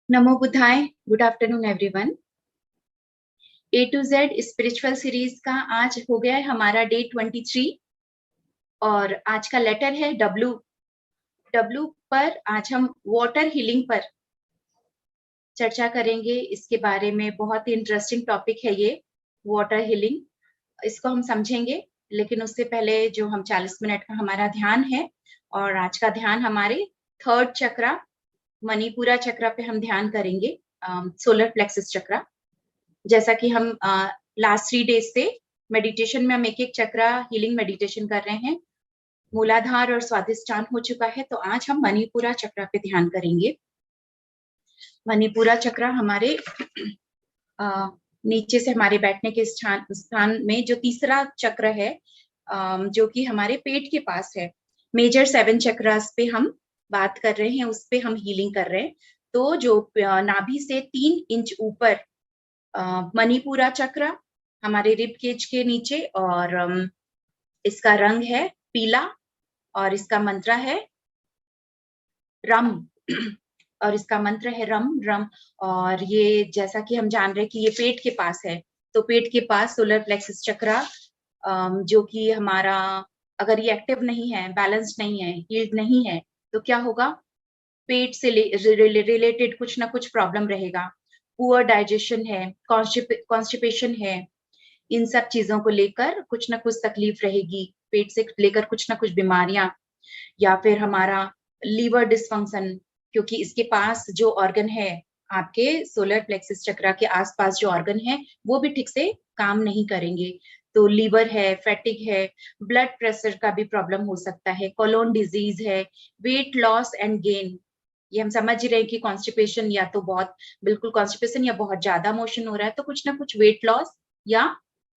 नमो बुद्धाय। Good afternoon everyone. A to Z spiritual series का आज हो गया है हमारा डे 23 और आज का लेटर है डब्ल्यू। डब्ल्यू पर आज हम वाटर हीलिंग पर चर्चा करेंगे। इसके बारे में बहुत ही इंटरेस्टिंग टॉपिक है ये वाटर हीलिंग। इसको हम समझेंगे, लेकिन उससे पहले जो हम 40 मिनट का हमारा ध्यान है और आज का ध्यान हमारे थर्ड चक्रा मणिपुरा चक्रा पे हम ध्यान करेंगे, सोलर प्लेक्सस चक्रा। जैसा कि हम लास्ट 3 डेज से मेडिटेशन में हम एक एक चक्रा हीलिंग मेडिटेशन कर रहे हैं। मूलाधार और स्वादिष्टान हो चुका है, तो आज हम मणिपुरा चक्रा पे ध्यान करेंगे। मणिपुरा चक्रा हमारे नीचे से हमारे बैठने के स्थान में जो तीसरा चक्र है, जो कि हमारे पेट के पास है। मेजर 7 चक्रास पे हम बात कर रहे हैं, उस पे हम हीलिंग कर रहे हैं। तो जो नाभि से 3 इंच ऊपर मणिपुरा चक्र हमारे रिब केज के नीचे, और इसका रंग है पीला और इसका मंत्र है रम और इसका मंत्र है रम रम। और ये जैसा कि हम जान रहे हैं कि ये पेट के पास है, तो पेट के पास सोलर प्लेक्सस चक्रा, जो कि हमारा अगर ये एक्टिव नहीं है, बैलेंस्ड नहीं है, हील्ड नहीं है, तो क्या होगा? पेट से रिलेटेड कुछ ना कुछ प्रॉब्लम रहेगा। पुअर डाइजेशन है, कॉन्स्टिपेशन है, इन सब चीजों को लेकर कुछ ना कुछ तकलीफ रहेगी। पेट से लेकर कुछ ना कुछ बीमारियां, या फिर हमारा लीवर डिसफंक्शन, क्योंकि इसके पास जो ऑर्गन है, आपके सोलर प्लेक्सस चक्रा के आसपास जो ऑर्गन है, वो भी ठीक से काम नहीं करेंगे। तो लीवर है, फैटिक है, ब्लड प्रेशर का भी प्रॉब्लम हो सकता है, कोलोन डिजीज है, वेट लॉस एंड गेन। ये हम समझ रहे हैं कि कॉन्स्टिपेशन या तो बहुत बिल्कुल कॉन्स्टिपेशन या बहुत ज्यादा मोशन हो रहा है, तो कुछ ना कुछ वेट लॉस या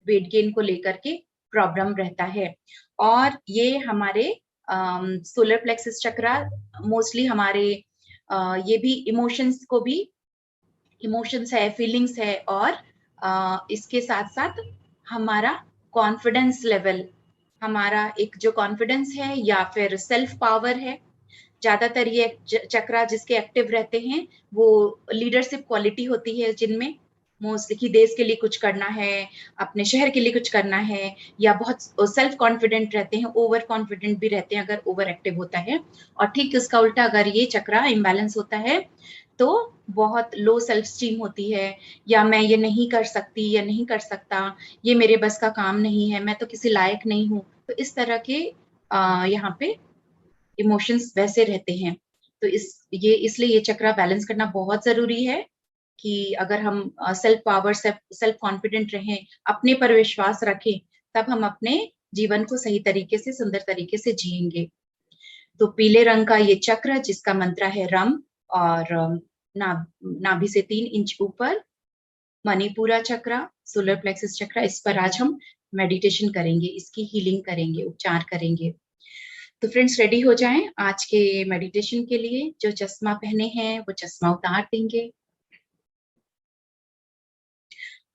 वेट गेन को लेकर के प्रॉब्लम रहता है। और ये हमारे सोलर प्लेक्सस चक्रा मोस्टली हमारे ये भी इमोशंस को भी, इमोशंस है, फीलिंग्स है, और इसके साथ साथ हमारा कॉन्फिडेंस लेवल, हमारा एक जो कॉन्फिडेंस है या फिर सेल्फ पावर है। ज्यादातर ये चक्रा जिसके एक्टिव रहते हैं, वो लीडरशिप क्वालिटी होती है जिनमें, मोस्टली कि देश के लिए कुछ करना है, अपने शहर के लिए कुछ करना है, या बहुत सेल्फ कॉन्फिडेंट रहते हैं, ओवर कॉन्फिडेंट भी रहते हैं अगर ओवर एक्टिव होता है। और ठीक उसका उल्टा अगर ये चक्रा इम्बैलेंस होता है, तो बहुत लो सेल्फ स्टीम होती है, या मैं ये नहीं कर सकती या नहीं कर सकता, ये मेरे बस का काम नहीं है, मैं तो किसी लायक नहीं हूँ। तो इस तरह के यहाँ पे इमोशंस वैसे रहते हैं। तो इसलिए ये चक्रा बैलेंस करना बहुत जरूरी है कि अगर हम सेल्फ पावर, सेल्फ कॉन्फिडेंट रहें, अपने पर विश्वास रखें, तब हम अपने जीवन को सही तरीके से, सुंदर तरीके से जिएंगे। तो पीले रंग का ये चक्र जिसका मंत्र है रम, और नाभि से 3 इंच ऊपर मणिपुरा चक्र, सोलर प्लेक्सस चक्र, इस पर आज हम मेडिटेशन करेंगे, इसकी हीलिंग करेंगे, उपचार करेंगे। तो फ्रेंड्स रेडी हो जाएं आज के मेडिटेशन के लिए। जो चश्मा पहने हैं वो चश्मा उतार देंगे,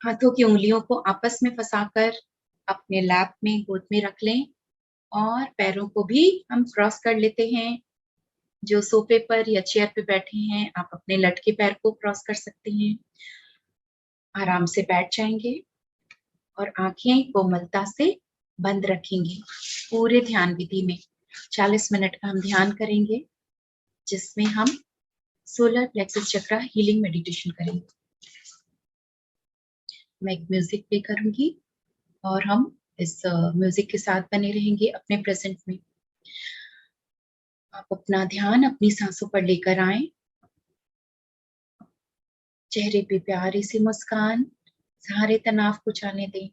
हाथों की उंगलियों को आपस में फंसाकर अपने लैप में, गोद में रख लें, और पैरों को भी हम क्रॉस कर लेते हैं। जो सोफे पर या चेयर पे बैठे हैं, आप अपने लटके पैर को क्रॉस कर सकते हैं। आराम से बैठ जाएंगे और आंखें कोमलता से बंद रखेंगे। पूरे ध्यान विधि में 40 मिनट का हम ध्यान करेंगे, जिसमें हम सोलर प्लेक्सस चक्रा हीलिंग मेडिटेशन करेंगे। मैं एक म्यूजिक प्ले करूंगी और हम इस म्यूजिक के साथ बने रहेंगे अपने प्रेजेंट में। आप अपना ध्यान अपनी सांसों पर लेकर आए, चेहरे पे प्यारी सी मुस्कान, सारे तनाव को जाने दें।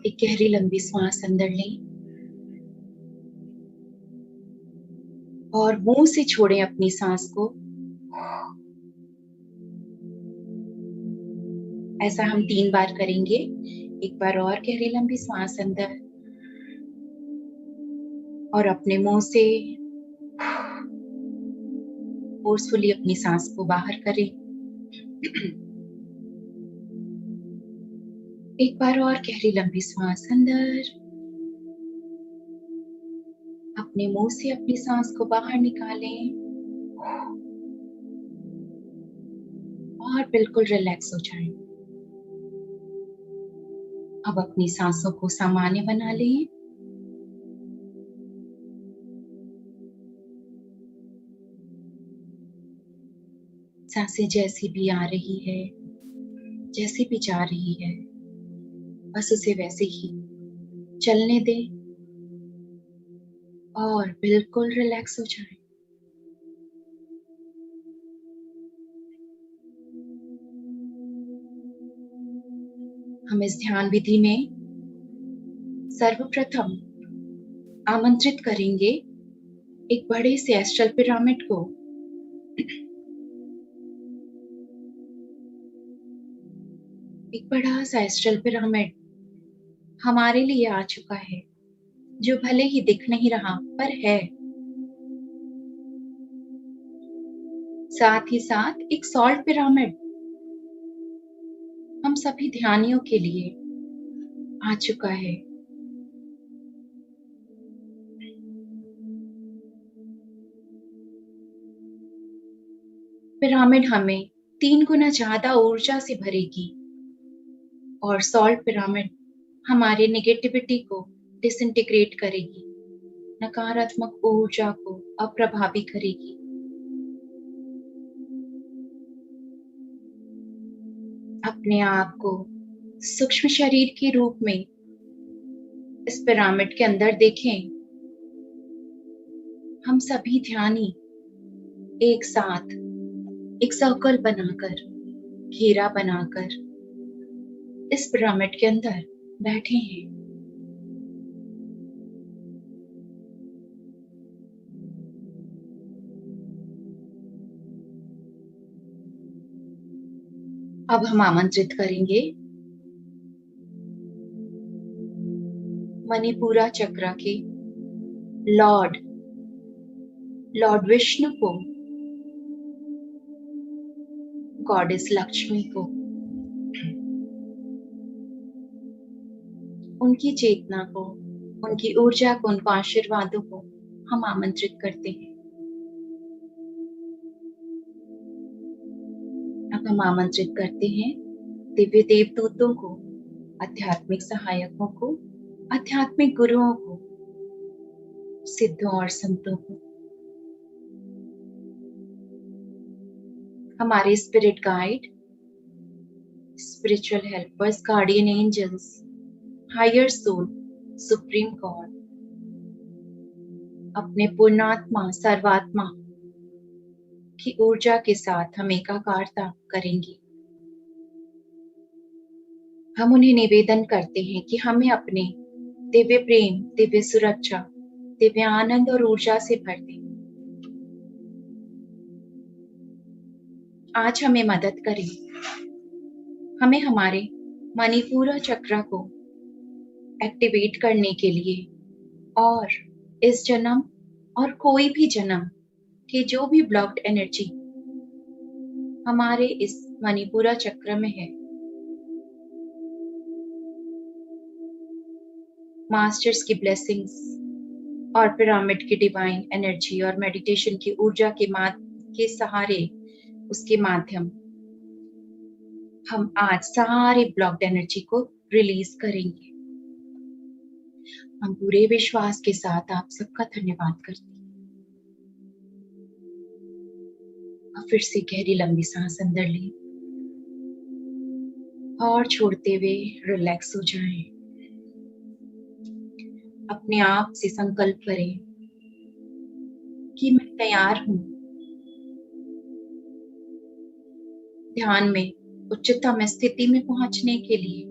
एक गहरी लंबी सांस अंदर लें और मुंह से छोड़ें अपनी सांस को। ऐसा हम 3 बार करेंगे। एक बार और गहरी लंबी सांस अंदर और अपने मुंह से फोर्सफुली अपनी सांस को बाहर करें। एक बार और गहरी लंबी सांस अंदर, अपने मुंह से अपनी सांस को बाहर निकालें और बिल्कुल रिलैक्स हो जाएं। अब अपनी सांसों को सामान्य बना लें। सांसें जैसी भी आ रही है, जैसी भी जा रही है, बस उसे वैसे ही चलने दें और बिल्कुल रिलैक्स हो जाएं। हम इस ध्यान विधि में सर्वप्रथम आमंत्रित करेंगे एक बड़े से एस्ट्रल पिरामिड को। एक बड़ा सा एस्ट्रल पिरामिड हमारे लिए आ चुका है, जो भले ही दिख नहीं रहा पर है। साथ ही साथ एक सॉल्ट पिरामिड हम सभी ध्यानियों के लिए आ चुका है। पिरामिड हमें 3 गुना ज्यादा ऊर्जा से भरेगी और सॉल्ट पिरामिड हमारे नेगेटिविटी को डिसइंटीग्रेट करेगी, नकारात्मक ऊर्जा को अप्रभावी करेगी। अपने आप को सूक्ष्म शरीर के रूप में इस पिरामिड के अंदर देखें। हम सभी ध्यानी एक साथ एक सर्कल बनाकर, घेरा बनाकर इस पिरामिड के अंदर बैठे हैं। अब हम आमंत्रित करेंगे मणिपुरा चक्र के लॉर्ड विष्णु को, गॉडेस लक्ष्मी को, उनकी चेतना को, उनकी ऊर्जा को, उनको आशीर्वादों को हम आमंत्रित करते हैं। अब हम आमंत्रित करते हैं दिव्य देवदूतों को, आध्यात्मिक सहायकों को, आध्यात्मिक गुरुओं को, सिद्धों और संतों को, हमारे spirit guide, spiritual helpers, guardian angels, higher soul, supreme God, अपने पूर्णात्मा सर्वात्मा की ऊर्जा के साथ हम एकाकारता करेंगे। हम उन्हें निवेदन करते हैं कि हमें अपने दिव्य प्रेम, दिव्य सुरक्षा, दिव्य आनंद और ऊर्जा से भर दें। आज हमें मदद करें, हमें हमारे मणिपुरा चक्र को एक्टिवेट करने के लिए और इस जन्म और कोई भी जन्म की जो भी ब्लॉक्ड एनर्जी हमारे इस मणिपुरा चक्र में है, मास्टर्स की ब्लेसिंग्स और पिरामिड की डिवाइन एनर्जी और मेडिटेशन की ऊर्जा के सहारे, उसके माध्यम हम आज सारे ब्लॉक्ड एनर्जी को रिलीज करेंगे। हम पूरे विश्वास के साथ आप सबका धन्यवाद करते हैं। अब फिर से गहरी लंबी सांस अंदर लें और छोड़ते हुए रिलैक्स हो जाएं। अपने आप से संकल्प करें कि मैं तैयार हूं ध्यान में उच्चतम स्थिति में पहुंचने के लिए।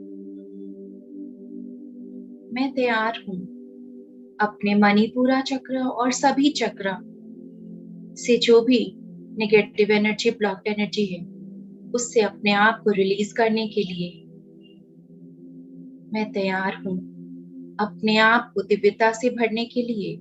मैं तैयार हूं अपने मणिपुरा चक्र और सभी चक्र से जो भी नेगेटिव एनर्जी, ब्लॉक्ड एनर्जी है, उससे अपने आप को रिलीज करने के लिए मैं तैयार हूं। अपने आप को दिव्यता से भरने के लिए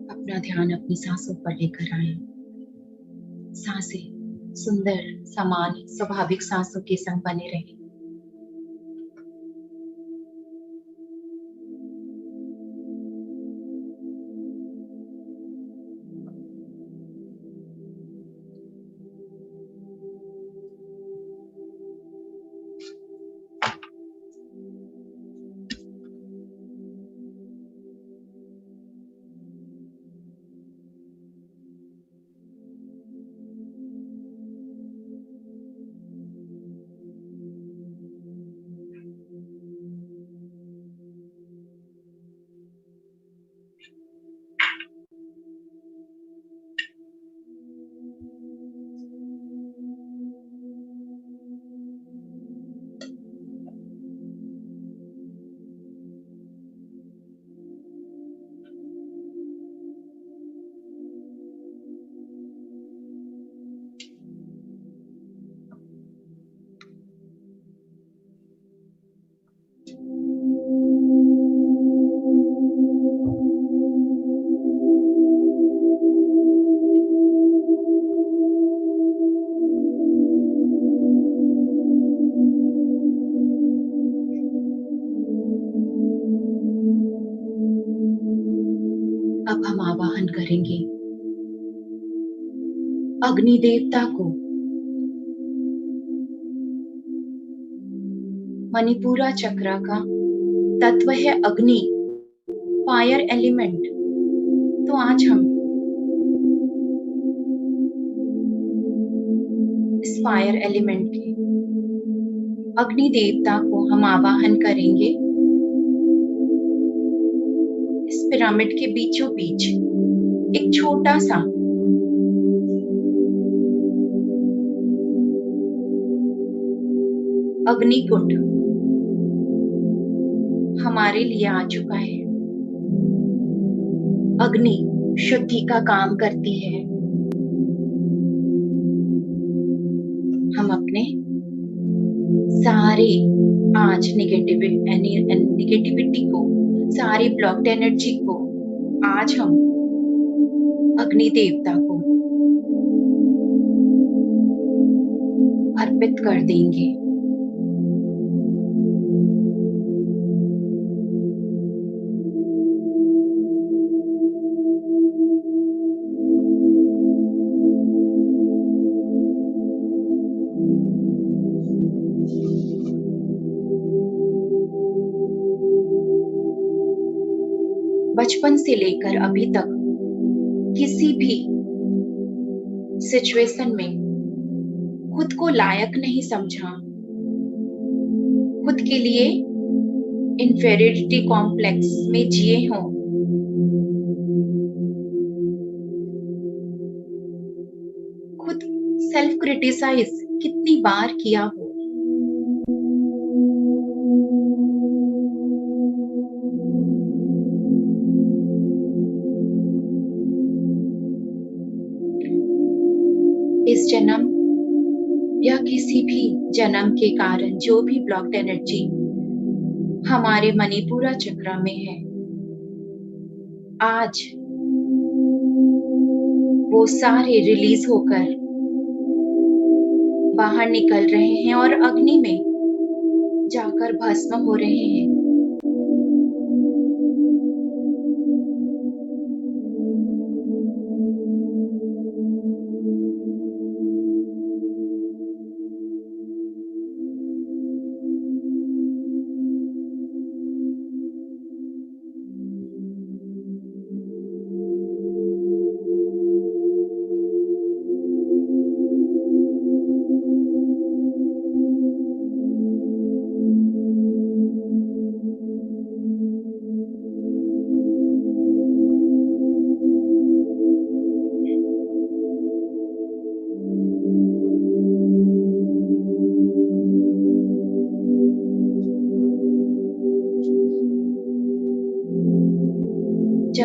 अपना ध्यान अपनी सांसों पर लेकर आए। सांसें सुंदर, सामान्य, स्वाभाविक सांसों के संग बने रहे। अब हम आवाहन करेंगे अग्नि देवता को। मणिपुरा चक्र का तत्व है अग्नि, फायर एलिमेंट। तो आज हम इस फायर एलिमेंट के अग्नि देवता को हम आवाहन करेंगे। इस पिरामिड के बीचों बीच एक छोटा सा अग्निकुंड हमारे लिए आ चुका है। अग्नि शुद्धि का काम करती है। हम अपने सारे आज नेगेटिविटी को, सारी ब्लॉक्ड एनर्जी को आज हम अग्नि देवता को अर्पित कर देंगे। बचपन से लेकर अभी तक किसी भी सिचुएशन में खुद को लायक नहीं समझा, खुद के लिए इंफेरियरिटी कॉम्प्लेक्स में जिए हों, खुद सेल्फ क्रिटिसाइज कितनी बार किया हो, इस जन्म या किसी भी जन्म के कारण जो भी ब्लॉक्ड एनर्जी हमारे मणिपुरा चक्र में है, आज वो सारे रिलीज होकर बाहर निकल रहे हैं और अग्नि में जाकर भस्म हो रहे हैं।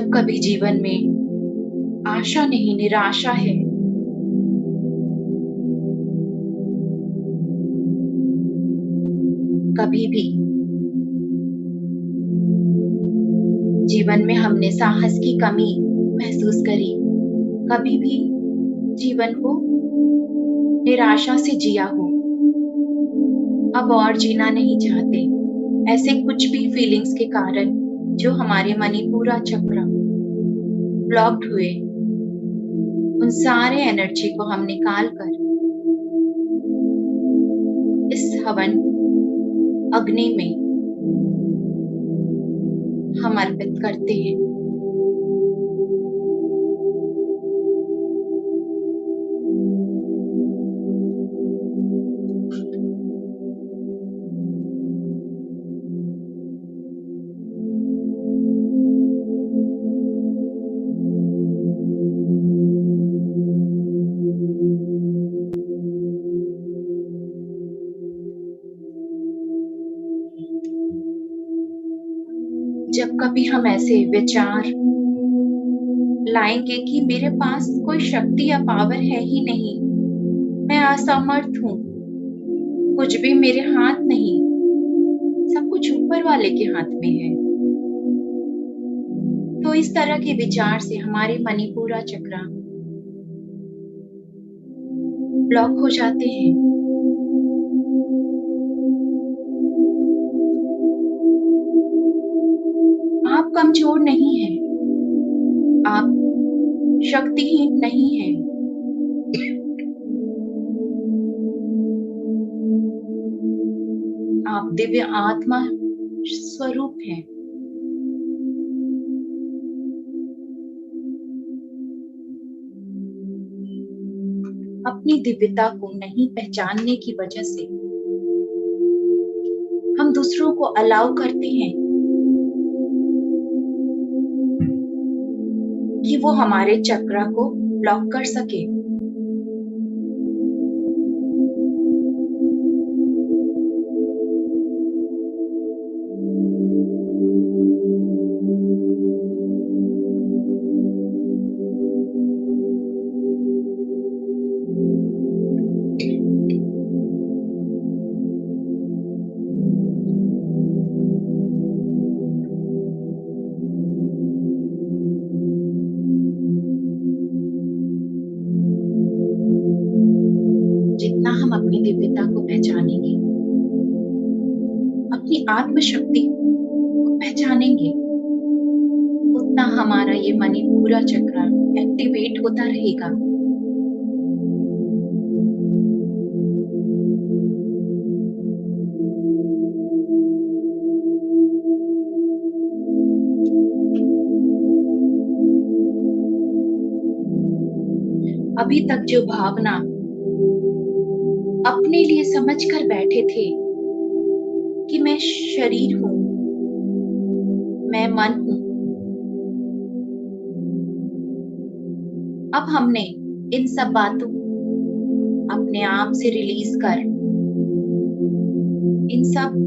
जब कभी जीवन में आशा नहीं निराशा है, कभी भी जीवन में हमने साहस की कमी महसूस करी, कभी भी जीवन को निराशा से जिया हो, अब और जीना नहीं चाहते, ऐसे कुछ भी फीलिंग्स के कारण जो हमारे मणिपुरा चक्र ब्लॉक्ड हुए, उन सारे एनर्जी को हम निकाल कर इस हवन अग्नि में हम अर्पित करते हैं। जब कभी हम ऐसे विचार लाएंगे कि मेरे पास कोई शक्ति या पावर है ही नहीं, मैं असमर्थ हूँ, कुछ भी मेरे हाथ नहीं, सब कुछ ऊपर वाले के हाथ में है, तो इस तरह के विचार से हमारे मणिपुरा चक्र ब्लॉक हो जाते हैं। आप कमजोर नहीं हैं, आप शक्तिहीन नहीं हैं, आप दिव्य आत्मा स्वरूप हैं। अपनी दिव्यता को नहीं पहचानने की वजह से हम दूसरों को अलाउ करते हैं कि वो हमारे चक्र को ब्लॉक कर सके। जितना हम अपनी दिव्यता को पहचानेंगे, अपनी आत्मशक्ति को पहचानेंगे, उतना हमारा ये मणिपुरा चक्र एक्टिवेट होता रहेगा। अभी तक जो भावना अपने लिए समझ कर बैठे थे कि मैं शरीर हूं, मैं मन हूं, अब हमने इन सब बातों अपने आप से रिलीज कर, इन सब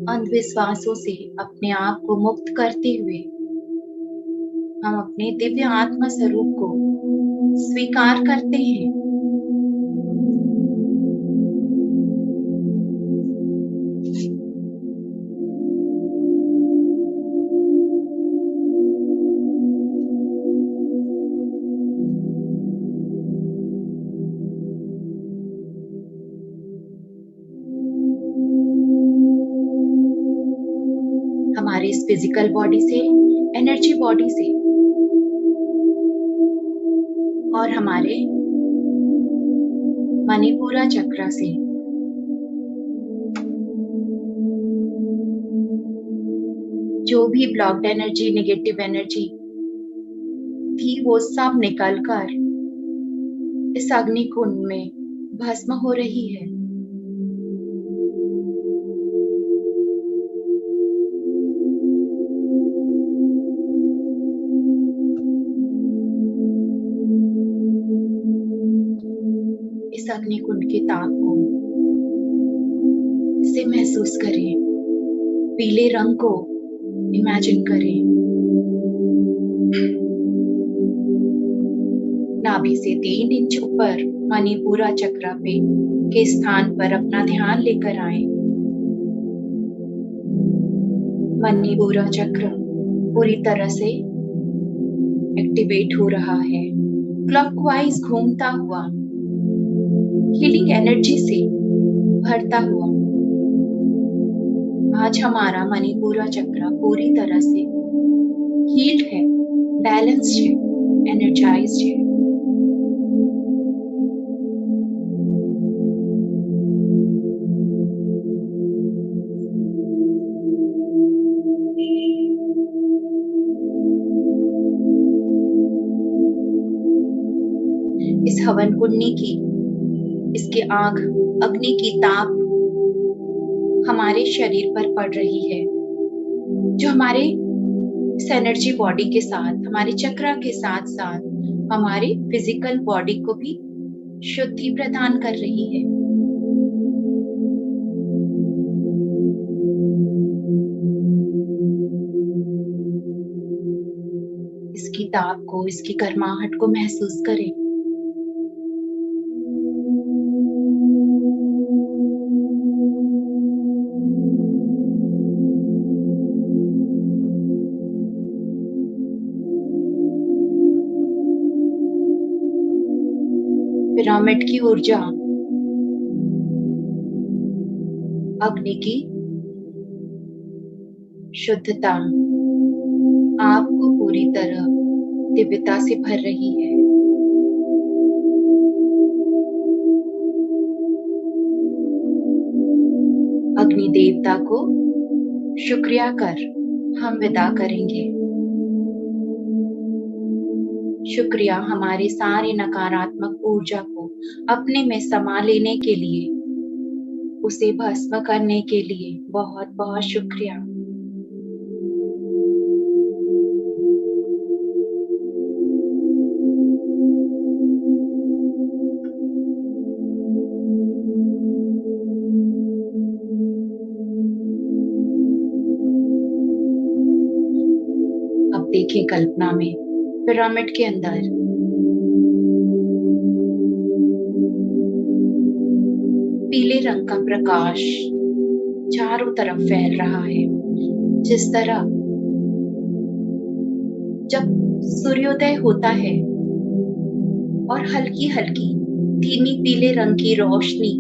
अंधविश्वासों से अपने आप को मुक्त करते हुए हम अपने दिव्य आत्मा स्वरूप को स्वीकार करते हैं। हमारे इस फिजिकल बॉडी से, एनर्जी बॉडी से और हमारे मणिपुरा चक्र से जो भी ब्लॉक्ड एनर्जी, नेगेटिव एनर्जी थी, वो सब निकलकर इस अग्नि कुंड में भस्म हो रही है। इस अग्नि कुंड के ताप को से महसूस करें, पीले रंग को इमेजिन करें, नाभि से 3 इंच ऊपर मणिपुरा चक्र पे के स्थान पर अपना ध्यान लेकर आए। मणिपुरा चक्र पूरी तरह से एक्टिवेट हो रहा है, क्लॉकवाइज घूमता हुआ, हीलिंग एनर्जी से भरता हुआ। आज हमारा मणिपुरा चक्र पूरी तरह से हील्ड है, बैलेंस्ड है, एनर्जाइज्ड है। इस हवन कुंडली की, इसके आग अग्नि की ताप हमारे शरीर पर पड़ रही है, जो हमारे इस एनर्जी बॉडी के साथ, हमारे चक्र के साथ साथ हमारे फिजिकल बॉडी को भी शुद्धि प्रदान कर रही है। इसकी ताप को, इसकी गर्माहट को महसूस करें। पिरामिड की ऊर्जा, अग्नि की शुद्धता आपको पूरी तरह दिव्यता से भर रही है। अग्नि देवता को शुक्रिया कर हम विदा करेंगे। शुक्रिया हमारे सारे नकारात्मक ऊर्जा को अपने में समा लेने के लिए, उसे भस्म करने के लिए बहुत बहुत शुक्रिया। अब देखें कल्पना में पिरामिड के अंदर पीले रंग का प्रकाश चारों तरफ फैल रहा है। जिस तरह जब सूर्योदय होता है और हल्की हल्की धीमी पीले रंग की रोशनी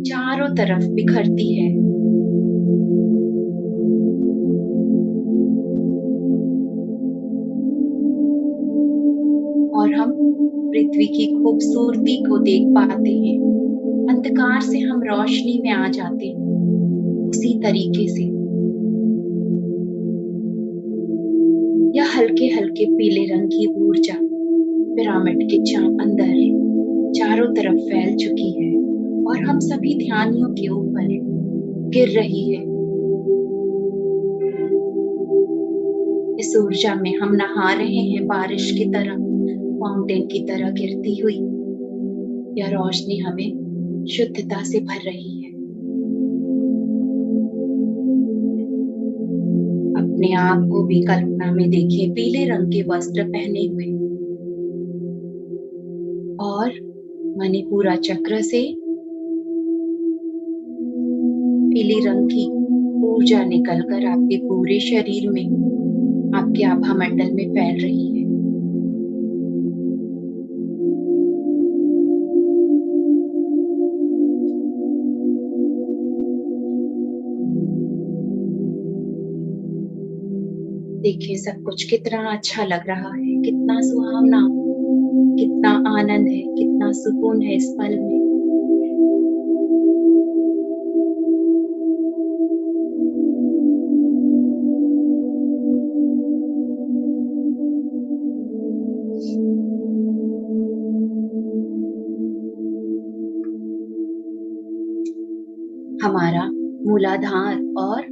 चारों तरफ बिखरती है, और हम पृथ्वी की खूबसूरती को देख पाते हैं, अंधकार से हम रोशनी में आ जाते हैं। उसी तरीके से यह हल्के हल्के पीले रंग की ऊर्जा पिरामिड के अंदर चारों तरफ फैल चुकी है और हम सभी ध्यानियों के ऊपर गिर रही है। इस ऊर्जा में हम नहा रहे हैं, बारिश की तरह, फाउंटेन की तरह गिरती हुई। यह रोशनी हमें शुद्धता से भर रही है। अपने आप को भी कल्पना में देखें पीले रंग के वस्त्र पहने हुए, और मणिपुरा चक्र से पीली रंग की ऊर्जा निकलकर आपके पूरे शरीर में, आपके आभा मंडल में फैल रही है। देखिए सब कुछ कितना अच्छा लग रहा है, कितना सुहावना, कितना आनंद है, कितना सुकून है इस पल में। हमारा मूलाधार और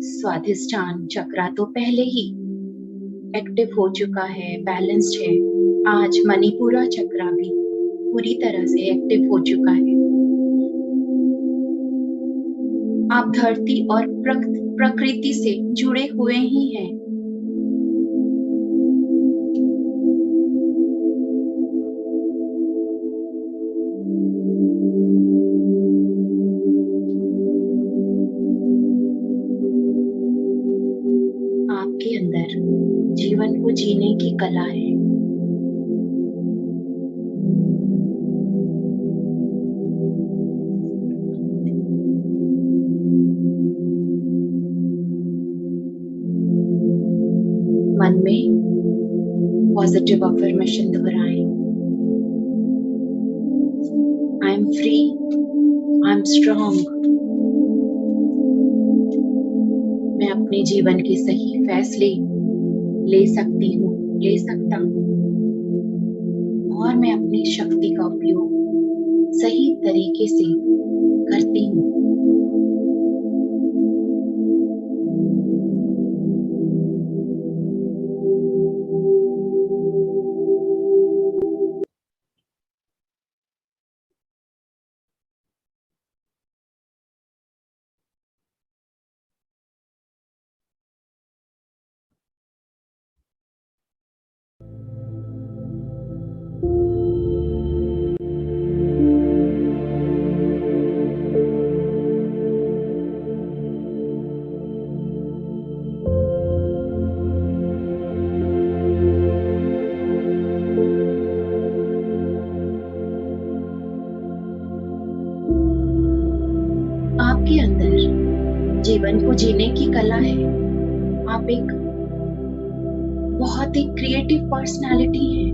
स्वाधिष्ठान चक्र तो पहले ही एक्टिव हो चुका है, बैलेंस्ड है। आज मणिपुरा चक्र भी पूरी तरह से एक्टिव हो चुका है। आप धरती और प्रकृति से जुड़े हुए ही हैं। आपके अंदर जीवन को जीने की कला है। मन में पॉजिटिव अफर्मेशन दोहराएं। I am free, I am strong. मैं अपने जीवन के सही फैसले ले सकती हूँ, ले सकता हूँ, और मैं अपनी शक्ति का उपयोग सही तरीके से करती हूँ। आपके अंदर जीवन को जीने की कला है। आप एक बहुत ही क्रिएटिव पर्सनालिटी हैं।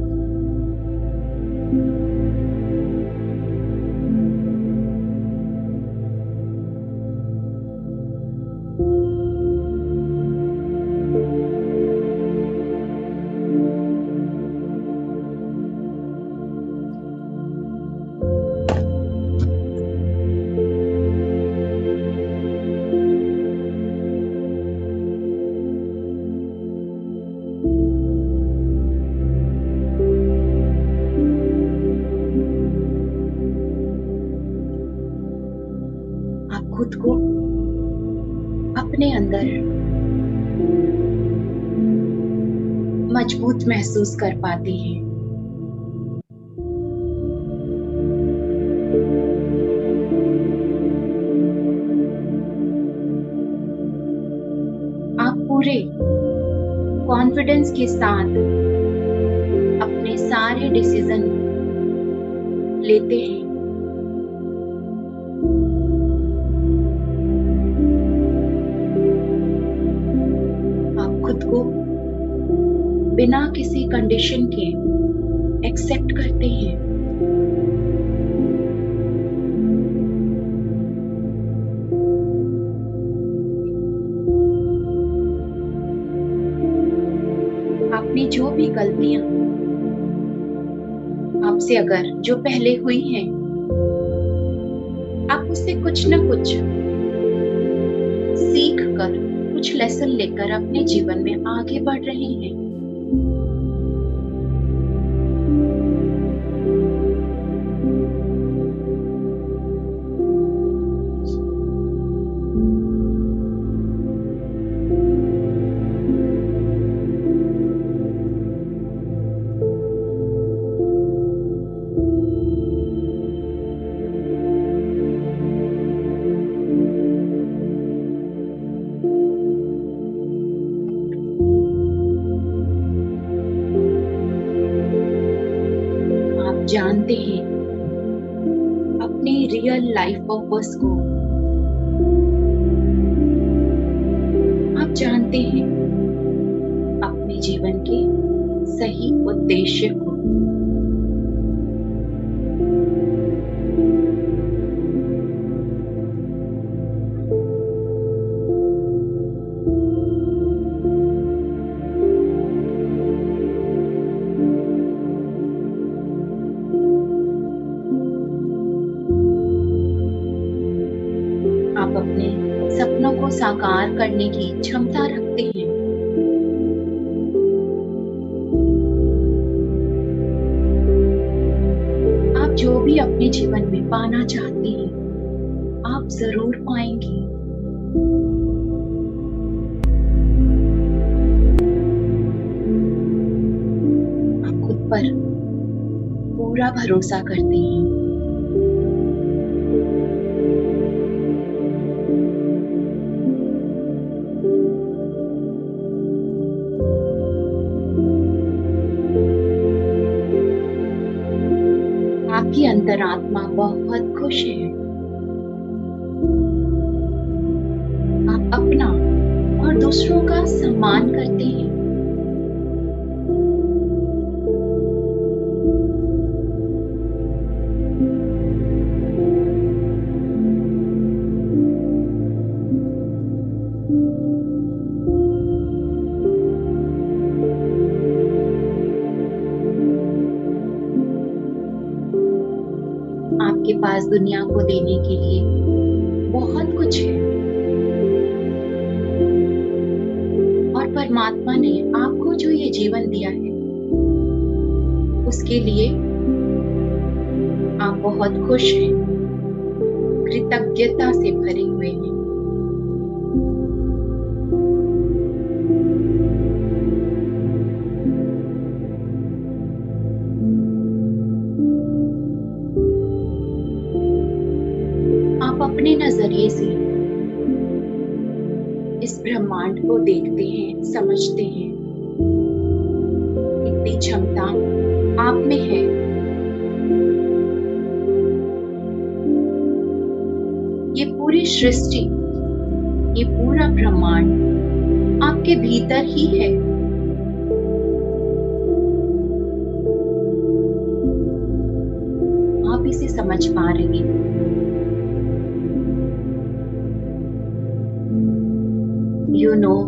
खुद को अपने अंदर मजबूत महसूस कर पाते हैं। आप पूरे कॉन्फिडेंस के साथ अपने सारे डिसीजन लेते हैं। खुद को बिना किसी कंडीशन के एक्सेप्ट करते हैं। आपने जो भी गलतियां आपसे अगर जो पहले हुई हैं, आप उससे कुछ न कुछ सीख कर, कुछ लेसन लेकर अपने जीवन में आगे बढ़ रहे हैं। जानते हैं अपने रियल लाइफ पर्पस को। आप जानते हैं अपने जीवन के सही उद्देश्य को। आप अपने सपनों को साकार करने की क्षमता रखते हैं। आप जो भी अपने जीवन में पाना चाहते हैं, आप जरूर पाएंगे। पूरा भरोसा करते हैं। आपकी अंतरात्मा बहुत खुश है। आप अपना और दूसरों का सम्मान करते हैं। आपके पास दुनिया को देने के लिए बहुत कुछ है और परमात्मा ने आपको जो ये जीवन दिया है उसके लिए आप बहुत खुश हैं, कृतज्ञता से भरे हुए हैं। आप अपने नजरिए से इस ब्रह्मांड को देखते हैं, समझते हैं। इतनी क्षमता आप में है। ये पूरी सृष्टि, ये पूरा ब्रह्मांड आपके भीतर ही है। आप इसे समझ पा रहे हैं। You know,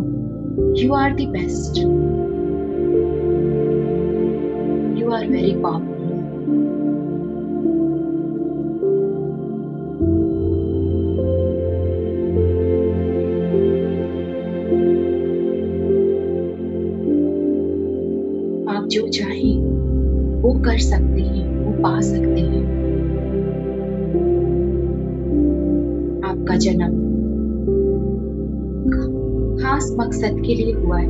you are the best. You are very powerful. आप जो चाहें वो कर सकते हैं, वो पा सकते हैं। आपका जन्म खास मकसद के लिए हुआ है,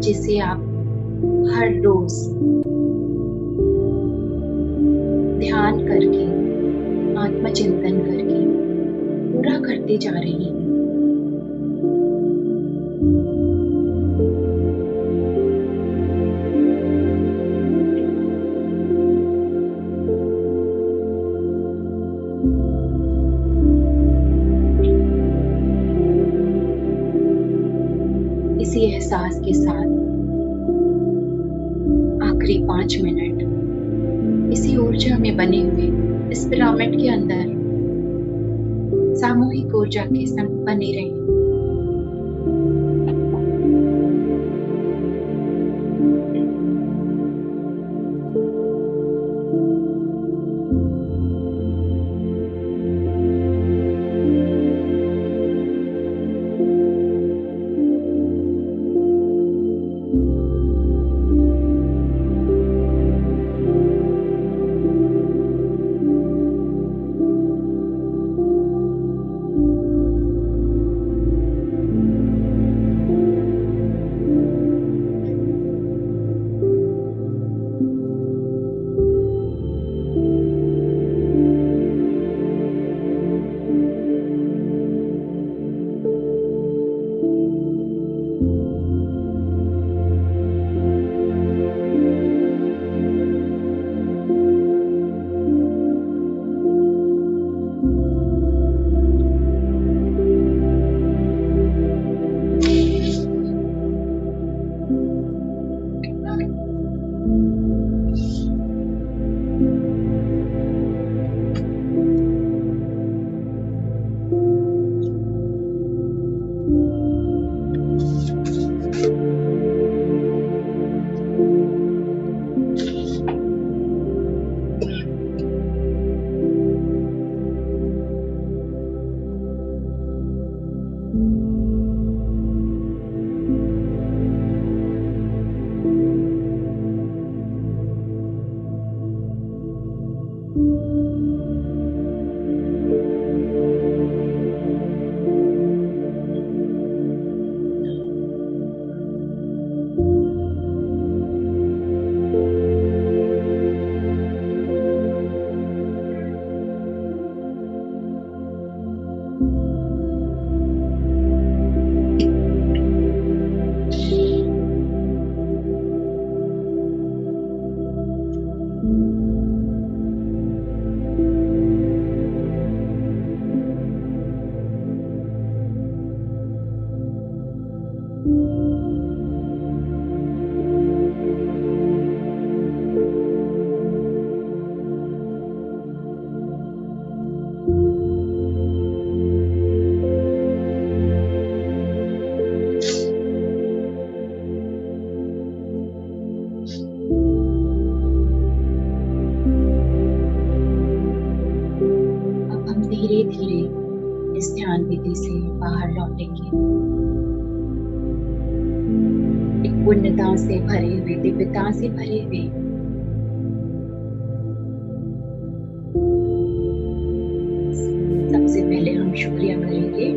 जिसे आप हर रोज ध्यान करके, आत्मचिंतन करके पूरा करते जा रहे हैं। इसी एहसास के साथ आखिरी 5 मिनट इसी ऊर्जा में बने हुए इस पिरामिड के अंदर सामूहिक ऊर्जा के संग बने रहें। धीरे धीरे इस ध्यान विधि से बाहर लौटेंगे, एक पुण्यता से भरे हुए, दिव्यता से भरे हुए। सबसे पहले हम शुक्रिया करेंगे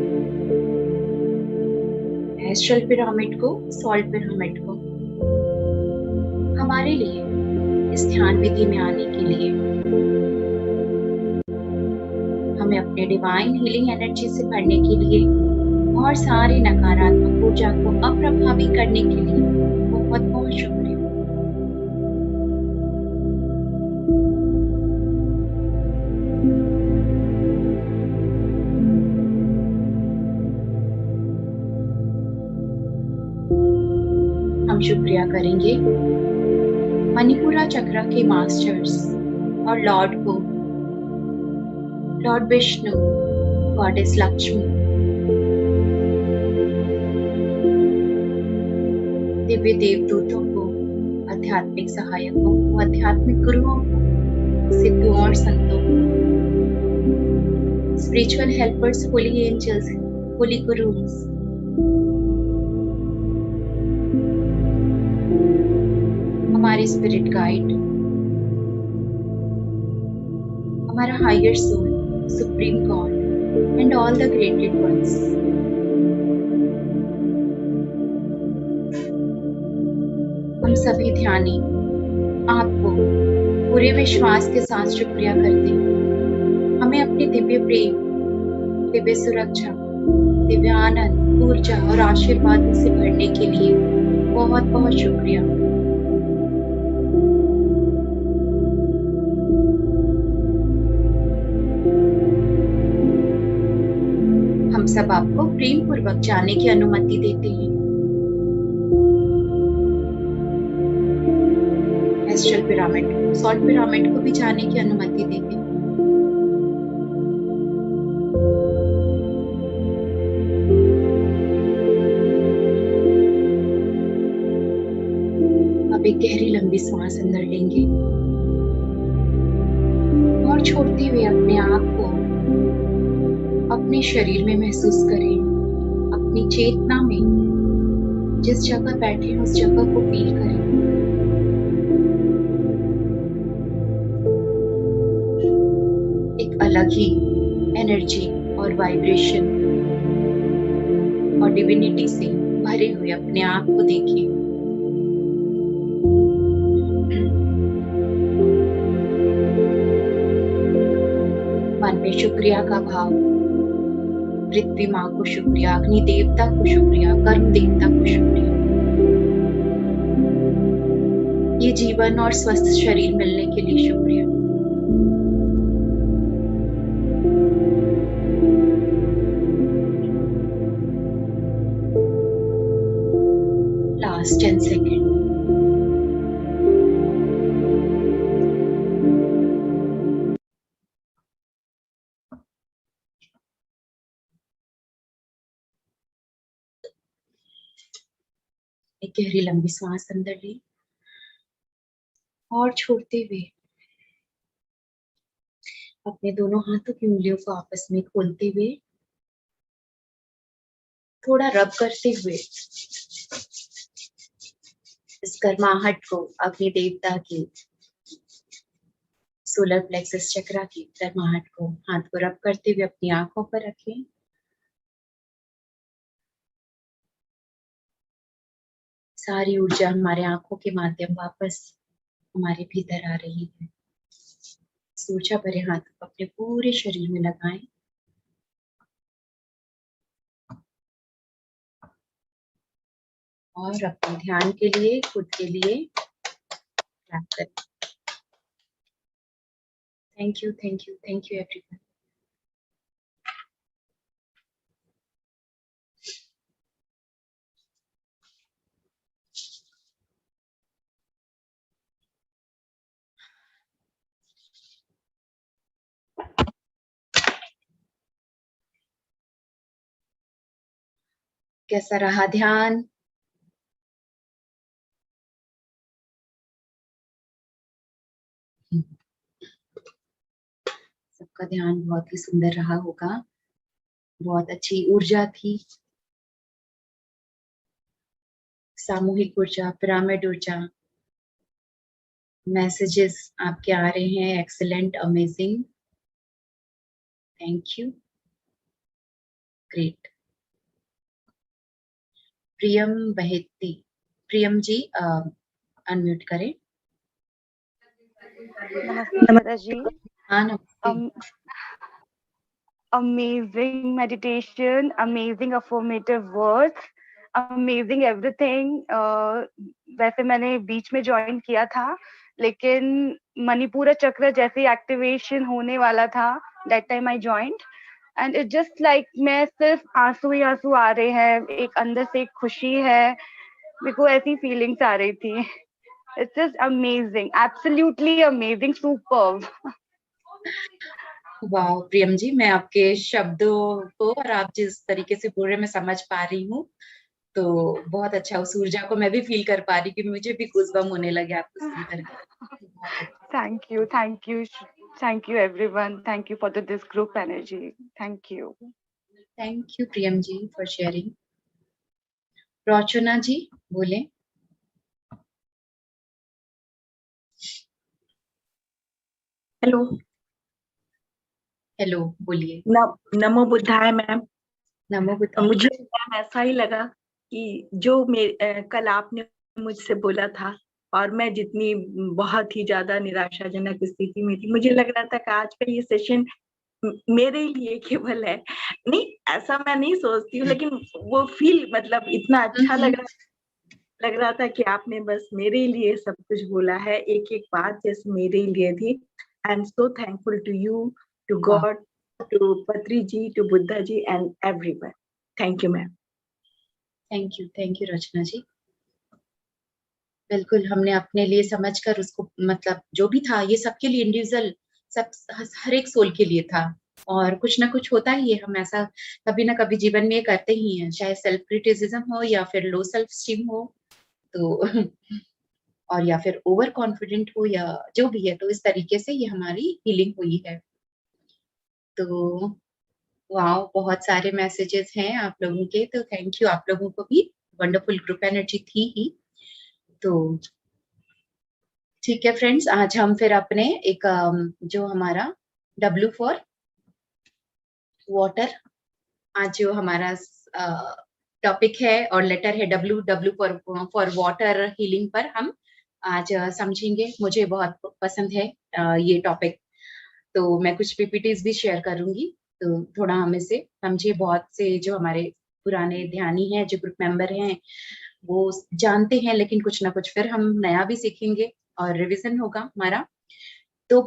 एस्ट्रल पिरामिड को, सॉल्ट पिरामिड को, हमारे लिए इस ध्यान विधि में आने के लिए, हमें अपने डिवाइन हीलिंग एनर्जी से भरने के लिए और सारी नकारात्मक ऊर्जा को अप्रभावी करने के लिए बहुत बहुत शुक्रिया। हम शुक्रिया करेंगे मणिपुरा चक्र के मास्टर्स और लॉर्ड को, लॉर्ड विष्णु, गॉडेस लक्ष्मी, दिव्य देवदूतों को, आध्यात्मिक सहायकों को, आध्यात्मिक गुरुओं को, सिद्धों और संतों को, spiritual helpers, holy angels, holy gurus, हमारे स्पिरिट गाइड, हमारा higher soul, supreme God and all the greatest ones. हम सभी ध्यानी आपको पूरे विश्वास के साथ शुक्रिया करते हैं। हमें अपने दिव्य प्रेम, दिव्य सुरक्षा, दिव्य आनंद, ऊर्जा और आशीर्वाद से भरने के लिए बहुत बहुत शुक्रिया। हम सब आपको प्रेम पूर्वक जाने की अनुमति देते हैं। एस्ट्रल पिरामिड, सॉल्ट पिरामिड को भी जाने की अनुमति देते हैं। अब एक गहरी लंबी सांस अंदर लेंगे और छोड़ते हुए अपने आप को अपने शरीर में महसूस करें। अपनी चेतना में जिस जगह बैठे हैं उस जगह को फील करें। एक अलग ही एनर्जी और वाइब्रेशन और डिविनिटी से भरे हुए अपने आप को देखिए। मन में शुक्रिया का भाव, पृथ्वी माँ को शुक्रिया, अग्नि देवता को शुक्रिया, कर्म देवता को शुक्रिया, ये जीवन और स्वस्थ शरीर मिलने के लिए शुक्रिया। Last 10 second. एक गहरी लंबी सांस अंदर ली और छोड़ते हुए अपने दोनों हाथों की उंगलियों को आपस में खोलते हुए, थोड़ा रब करते हुए इस गर्माहट को, अग्नि देवता की सोलर प्लेक्सस चक्रा की गर्माहट को, हाथ को रब करते हुए अपनी आंखों पर रखें। सारी ऊर्जा हमारे आंखों के माध्यम वापस हमारे भीतर आ रही है। ऊर्जा भरे हाथ को अपने पूरे शरीर में लगाएं और अपने ध्यान के लिए, खुद के लिए क्लैप करें। Thank you, thank you, thank you everyone. कैसा रहा ध्यान? सबका ध्यान बहुत ही सुंदर रहा होगा, बहुत अच्छी ऊर्जा थी, सामूहिक ऊर्जा, पिरामिड ऊर्जा। मैसेजेस आपके आ रहे हैं, excellent, amazing, thank you, great. Priyam Baheti, Priyam ji unmute करें। नमस्ते दादा जी। हाँ नमस्ते। Amazing meditation, amazing affirmative words, amazing everything. वैसे मैंने बीच में ज्वाइन किया था, लेकिन मणिपुर चक्र जैसे एक्टिवेशन होने वाला था, that time I joined and it just like मैं सिर्फ आंसू ही आंसू आ रहे हैं, एक अंदर से एक खुशी है, मेरे को ऐसी फीलिंग्स आ रही थी. It's just amazing, absolutely amazing, superb. वाह प्रियम जी, मैं आपके शब्दों को और आप जिस तरीके से बोल रहे मैं समझ पा रही हूँ, तो बहुत अच्छा, उस ऊर्जा को मैं भी फील कर पा रही कि मुझे भी गूज़बम्प होने लगे आपको सुन करके। Thank you everyone, thank you for this group energy, thank you Priyam ji for sharing. Rochana ji बोले। हेलो हेलो बोलिए। नमो बुद्धाय मैम। नमो बुद्धाय। मुझे मैम ऐसा ही लगा कि जो कल आपने मुझसे बोला था, और मैं जितनी बहुत ही ज्यादा निराशाजनक स्थिति में थी, मुझे लग रहा था कि आज का ये सेशन मेरे लिए केवल है। नहीं, ऐसा मैं नहीं सोचती हूँ, लेकिन वो फील मतलब इतना अच्छा लग रहा था कि आपने बस मेरे लिए सब कुछ बोला है, एक एक बात जैसे मेरे लिए थी। I am so thankful to you, to God, to Patri ji, to Buddha ji and everyone. Thank you ma'am. Thank you Rachna ji. बिल्कुल, हमने अपने लिए समझकर उसको, मतलब जो भी था ये सबके लिए इंडिविजुअल, सब हर एक सोल के लिए था, और कुछ ना कुछ होता ही है, हम ऐसा कभी ना कभी जीवन में करते ही हैं, चाहे सेल्फ क्रिटिसिज्म हो या फिर लो सेल्फ स्टीम हो, तो और या फिर ओवर कॉन्फिडेंट हो या जो भी है, तो इस तरीके से ये हमारी हीलिंग हुई है। तो वाओ, बहुत सारे मैसेजेस हैं आप लोगों के, तो थैंक यू, आप लोगों को भी वंडरफुल ग्रुप एनर्जी थी ही। तो ठीक है फ्रेंड्स, आज हम फिर अपने एक जो हमारा W फॉर वाटर, आज जो हमारा टॉपिक है और लेटर है W फॉर वाटर हीलिंग पर हम आज समझेंगे। मुझे बहुत पसंद है ये टॉपिक, तो मैं कुछ PPTs भी शेयर करूंगी, तो थोड़ा हम इसे समझे। बहुत से जो हमारे पुराने ध्यानी हैं, जो ग्रुप मेंबर हैं, वो जानते हैं, लेकिन कुछ ना कुछ फिर हम नया भी सीखेंगे और रिवीजन होगा हमारा। तो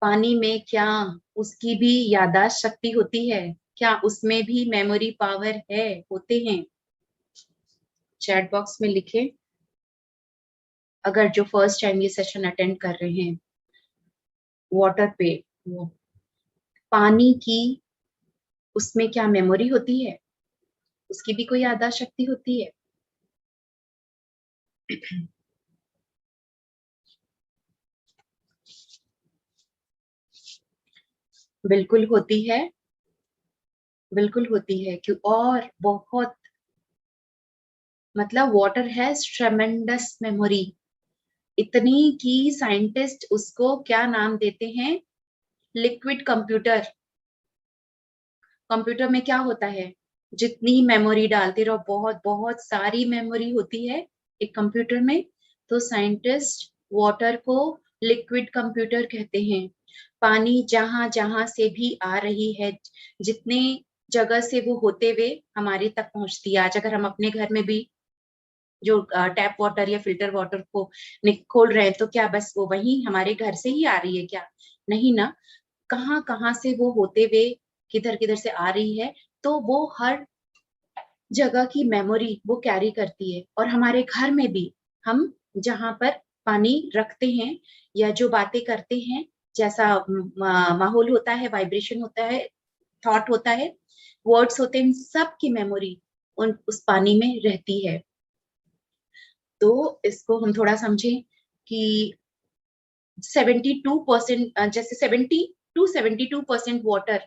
पानी में क्या उसकी भी याददाश्त शक्ति होती है? क्या उसमें भी मेमोरी पावर है, होते हैं? चैट बॉक्स में लिखें अगर जो फर्स्ट टाइम ये सेशन अटेंड कर रहे हैं। वाटर पे, पानी की उसमें क्या मेमोरी होती है? उसकी भी कोई याददाश्त शक्ति होती है? बिल्कुल होती है, बिल्कुल होती है क्यों, और बहुत, मतलब वाटर हैज ट्रेमेंडस मेमोरी, इतनी कि साइंटिस्ट उसको क्या नाम देते हैं? Liquid computer. कंप्यूटर में क्या होता है, जितनी मेमोरी डालते रहो, बहुत बहुत सारी मेमोरी होती है एक कंप्यूटर में, तो साइंटिस्ट वाटर को लिक्विड कंप्यूटर कहते हैं। पानी जहां जहां से भी आ रही है, जितने जगह से वो होते हुए हमारे तक पहुंचती है। आज अगर हम अपने घर में भी जो टैप वाटर या फिल्टर वाटर को खोल रहे हैं, तो क्या बस वो वही हमारे घर से ही आ रही है क्या? नहीं ना, कहाँ कहाँ से वो होते हुए किधर किधर से आ रही है, तो वो हर जगह की मेमोरी वो कैरी करती है। और हमारे घर में भी हम जहाँ पर पानी रखते हैं या जो बातें करते हैं, जैसा माहौल होता है, वाइब्रेशन होता है, थॉट होता है, वर्ड्स होते हैं, इन सब की मेमोरी उस पानी में रहती है। तो इसको हम थोड़ा समझें कि 72% जैसे 70 to 72% वाटर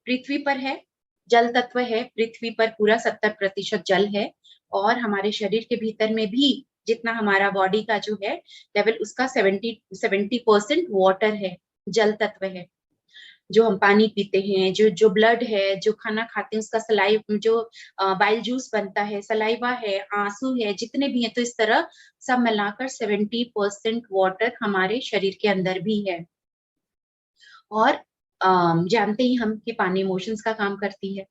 पृथ्वी पर है, जल तत्व है, पृथ्वी पर पूरा 70% जल है, और हमारे शरीर के भीतर में भी जितना हमारा बॉडी का जो है लेवल, उसका 70% वाटर है, जल तत्व है। जो हम पानी पीते हैं, जो ब्लड है, जो खाना खाते हैं, उसका जो बाइल जूस बनता है, सलाइवा है, आंसू है, जितने भी हैं, तो इस तरह सब मिलाकर 70% वाटर हमारे शरीर के अंदर भी है। और जानते ही हम कि पानी इमोशंस का काम करती है।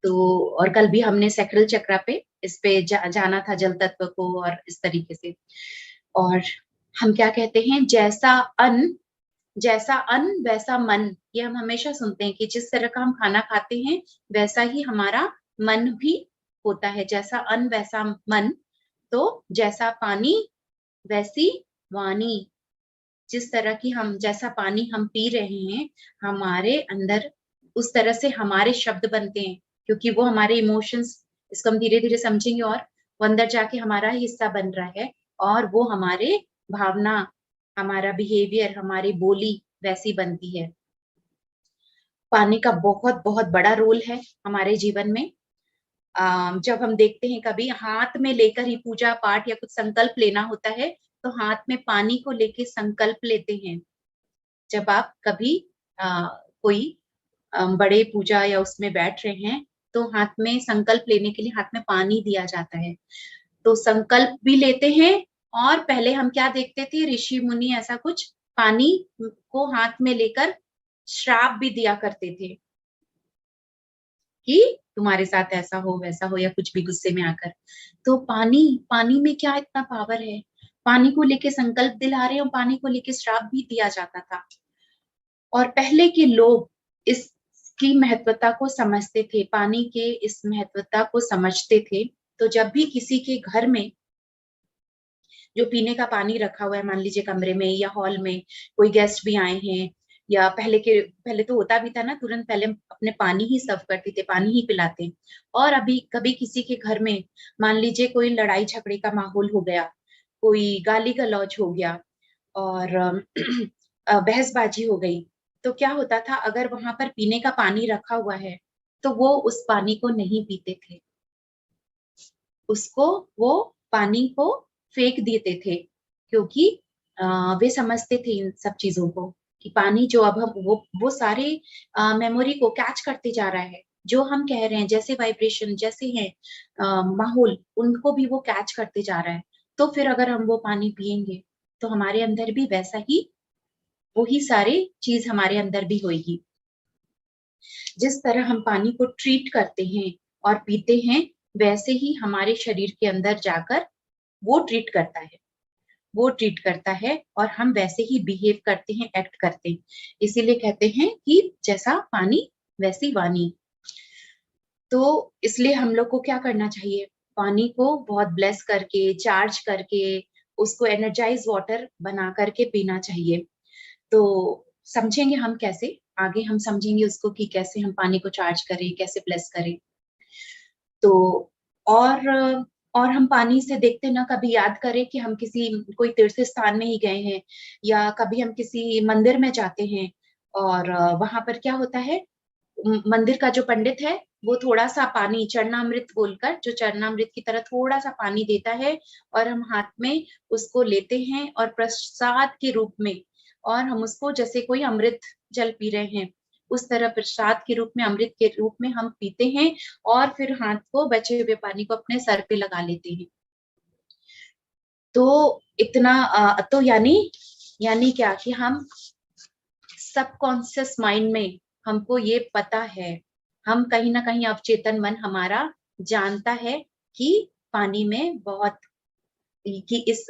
तो और कल भी हमने सैक्रल चक्रा पे इस पे जाना था, जल तत्व को, और इस तरीके से। और हम क्या कहते हैं, जैसा अन्न वैसा मन, ये हम हमेशा सुनते हैं कि जिस तरह का हम खाना खाते हैं वैसा ही हमारा मन भी होता है। जैसा अन्न वैसा मन, तो जैसा पानी वैसी वाणी। जिस तरह की जैसा पानी हम पी रहे हैं, हमारे अंदर उस तरह से हमारे शब्द बनते हैं, क्योंकि वो हमारे इमोशंस, इसको हम धीरे धीरे समझेंगे, और वो अंदर जाके हमारा हिस्सा बन रहा है, और वो हमारे भावना, हमारा बिहेवियर, हमारी बोली वैसी बनती है। पानी का बहुत बहुत बड़ा रोल है हमारे जीवन में। जब हम देखते हैं, कभी हाथ में लेकर ही पूजा पाठ या कुछ संकल्प लेना होता है, तो हाथ में पानी को लेके संकल्प लेते हैं। जब आप कभी कोई बड़े पूजा या उसमें बैठ रहे हैं, तो हाथ में संकल्प लेने के लिए हाथ में पानी दिया जाता है। तो संकल्प भी लेते हैं, और पहले हम क्या देखते थे, ऋषि मुनि ऐसा कुछ पानी को हाथ में लेकर श्राप भी दिया करते थे कि तुम्हारे साथ ऐसा हो वैसा हो, या कुछ भी गुस्से में आकर। तो पानी में क्या इतना पावर है, पानी को लेके संकल्प दिला रहे हैं, और पानी को लेके श्राप भी दिया जाता था। और पहले के लोग इसकी महत्वता को समझते थे, पानी के इस महत्वता को समझते थे। तो जब भी किसी के घर में जो पीने का पानी रखा हुआ है, मान लीजिए कमरे में या हॉल में कोई गेस्ट भी आए हैं, या पहले तो होता भी था ना, तुरंत पहले अपने पानी ही सर्व करते थे, पानी ही पिलाते। और अभी कभी किसी के घर में मान लीजिए कोई लड़ाई झगड़े का माहौल हो गया, कोई गाली गलौज हो गया, और बहसबाजी हो गई, तो क्या होता था, अगर वहां पर पीने का पानी रखा हुआ है, तो वो उस पानी को नहीं पीते थे, वो पानी को फेंक देते थे, क्योंकि वे समझते थे इन सब चीजों को कि पानी जो अब हम वो सारे मेमोरी को कैच करते जा रहा है, जो हम कह रहे हैं, जैसे वाइब्रेशन जैसे है माहौल, उनको भी वो कैच करते जा रहा है। तो फिर अगर हम वो पानी पिएंगे, तो हमारे अंदर भी वैसा ही, वही सारे चीज हमारे अंदर भी होगी। जिस तरह हम पानी को ट्रीट करते हैं और पीते हैं, वैसे ही हमारे शरीर के अंदर जाकर वो ट्रीट करता है, और हम वैसे ही बिहेव करते हैं, एक्ट करते हैं। इसीलिए कहते हैं कि जैसा पानी वैसी वाणी। तो इसलिए हम लोग को क्या करना चाहिए, पानी को बहुत ब्लेस करके, चार्ज करके, उसको एनर्जाइज वाटर बना करके पीना चाहिए। तो समझेंगे हम कैसे, आगे हम समझेंगे उसको कि कैसे हम पानी को चार्ज करें, कैसे ब्लेस करें। तो और हम पानी से देखते ना, कभी याद करें कि हम कोई तीर्थ स्थान में ही गए हैं, या कभी हम किसी मंदिर में जाते हैं, और वहां पर क्या होता है, मंदिर का जो पंडित है, वो थोड़ा सा पानी चरणामृत बोलकर, जो चरणामृत की तरह थोड़ा सा पानी देता है, और हम हाथ में उसको लेते हैं, और प्रसाद के रूप में, और हम उसको जैसे कोई अमृत जल पी रहे हैं, उस तरह प्रसाद के रूप में, अमृत के रूप में हम पीते हैं, और फिर हाथ को, बचे हुए पानी को अपने सर पे लगा लेते हैं। तो इतना तो यानी क्या कि हम सबकॉन्शियस माइंड में हमको ये पता है, हम कहीं ना कहीं अवचेतन मन हमारा जानता है कि पानी में बहुत, कि इस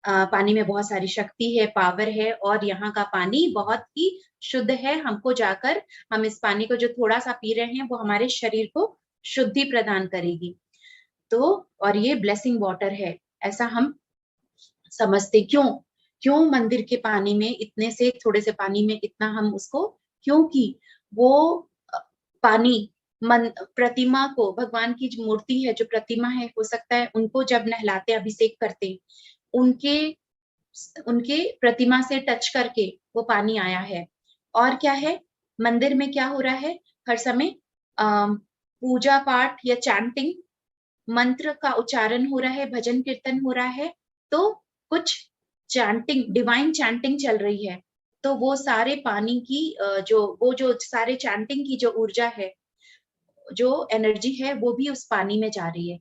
पानी में बहुत सारी शक्ति है, पावर है, और यहाँ का पानी बहुत ही शुद्ध है। हमको जाकर, हम इस पानी को जो थोड़ा सा पी रहे हैं, वो हमारे शरीर को शुद्धि प्रदान करेगी। तो और ये ब्लेसिंग वाटर है, ऐसा हम समझते। क्यों मंदिर के पानी में, इतने से थोड़े से पानी में इतना हम उसको, क्योंकि वो पानी प्रतिमा को, भगवान की जो मूर्ति है, जो प्रतिमा है, हो सकता है उनको जब नहलाते अभिषेक करते, उनके उनके प्रतिमा से टच करके वो पानी आया है। और क्या है, मंदिर में क्या हो रहा है, हर समय पूजा पाठ या चैंटिंग, मंत्र का उच्चारण हो रहा है, भजन कीर्तन हो रहा है, तो कुछ चैंटिंग, डिवाइन चैंटिंग चल रही है। तो वो सारे पानी की जो सारे चैंटिंग की जो ऊर्जा है, जो एनर्जी है, वो भी उस पानी में जा रही है।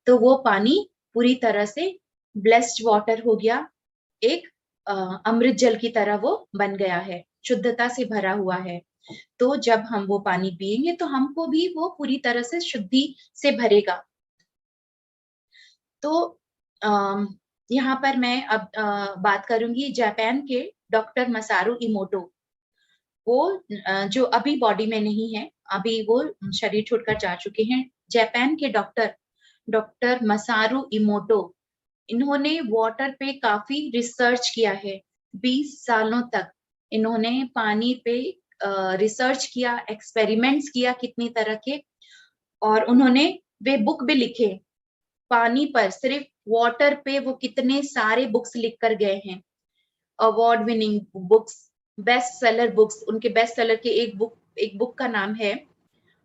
तो वो पानी पूरी तरह से ब्लेस्ड वाटर हो गया, एक अमृत जल की तरह वो बन गया है, शुद्धता से भरा हुआ है। तो जब हम वो पानी पिएंगे तो हमको भी वो पूरी तरह से शुद्धि से भरेगा। तो यहाँ पर मैं अब बात करूंगी जापान के डॉक्टर मसारू इमोटो। वो जो अभी बॉडी में नहीं है, अभी वो शरीर छोड़कर जा चुके हैं। जापान के डॉक्टर मसारू इमोटो, इन्होंने वाटर पे काफी रिसर्च किया है। 20 सालों तक इन्होंने पानी पे रिसर्च किया, एक्सपेरिमेंट्स किया कितनी तरह के, और उन्होंने वे बुक भी लिखे पानी पर, सिर्फ वाटर पे वो कितने सारे बुक्स लिख कर गए हैं, award winning books, best seller books. उनके बेस्ट सेलर के एक बुक का नाम है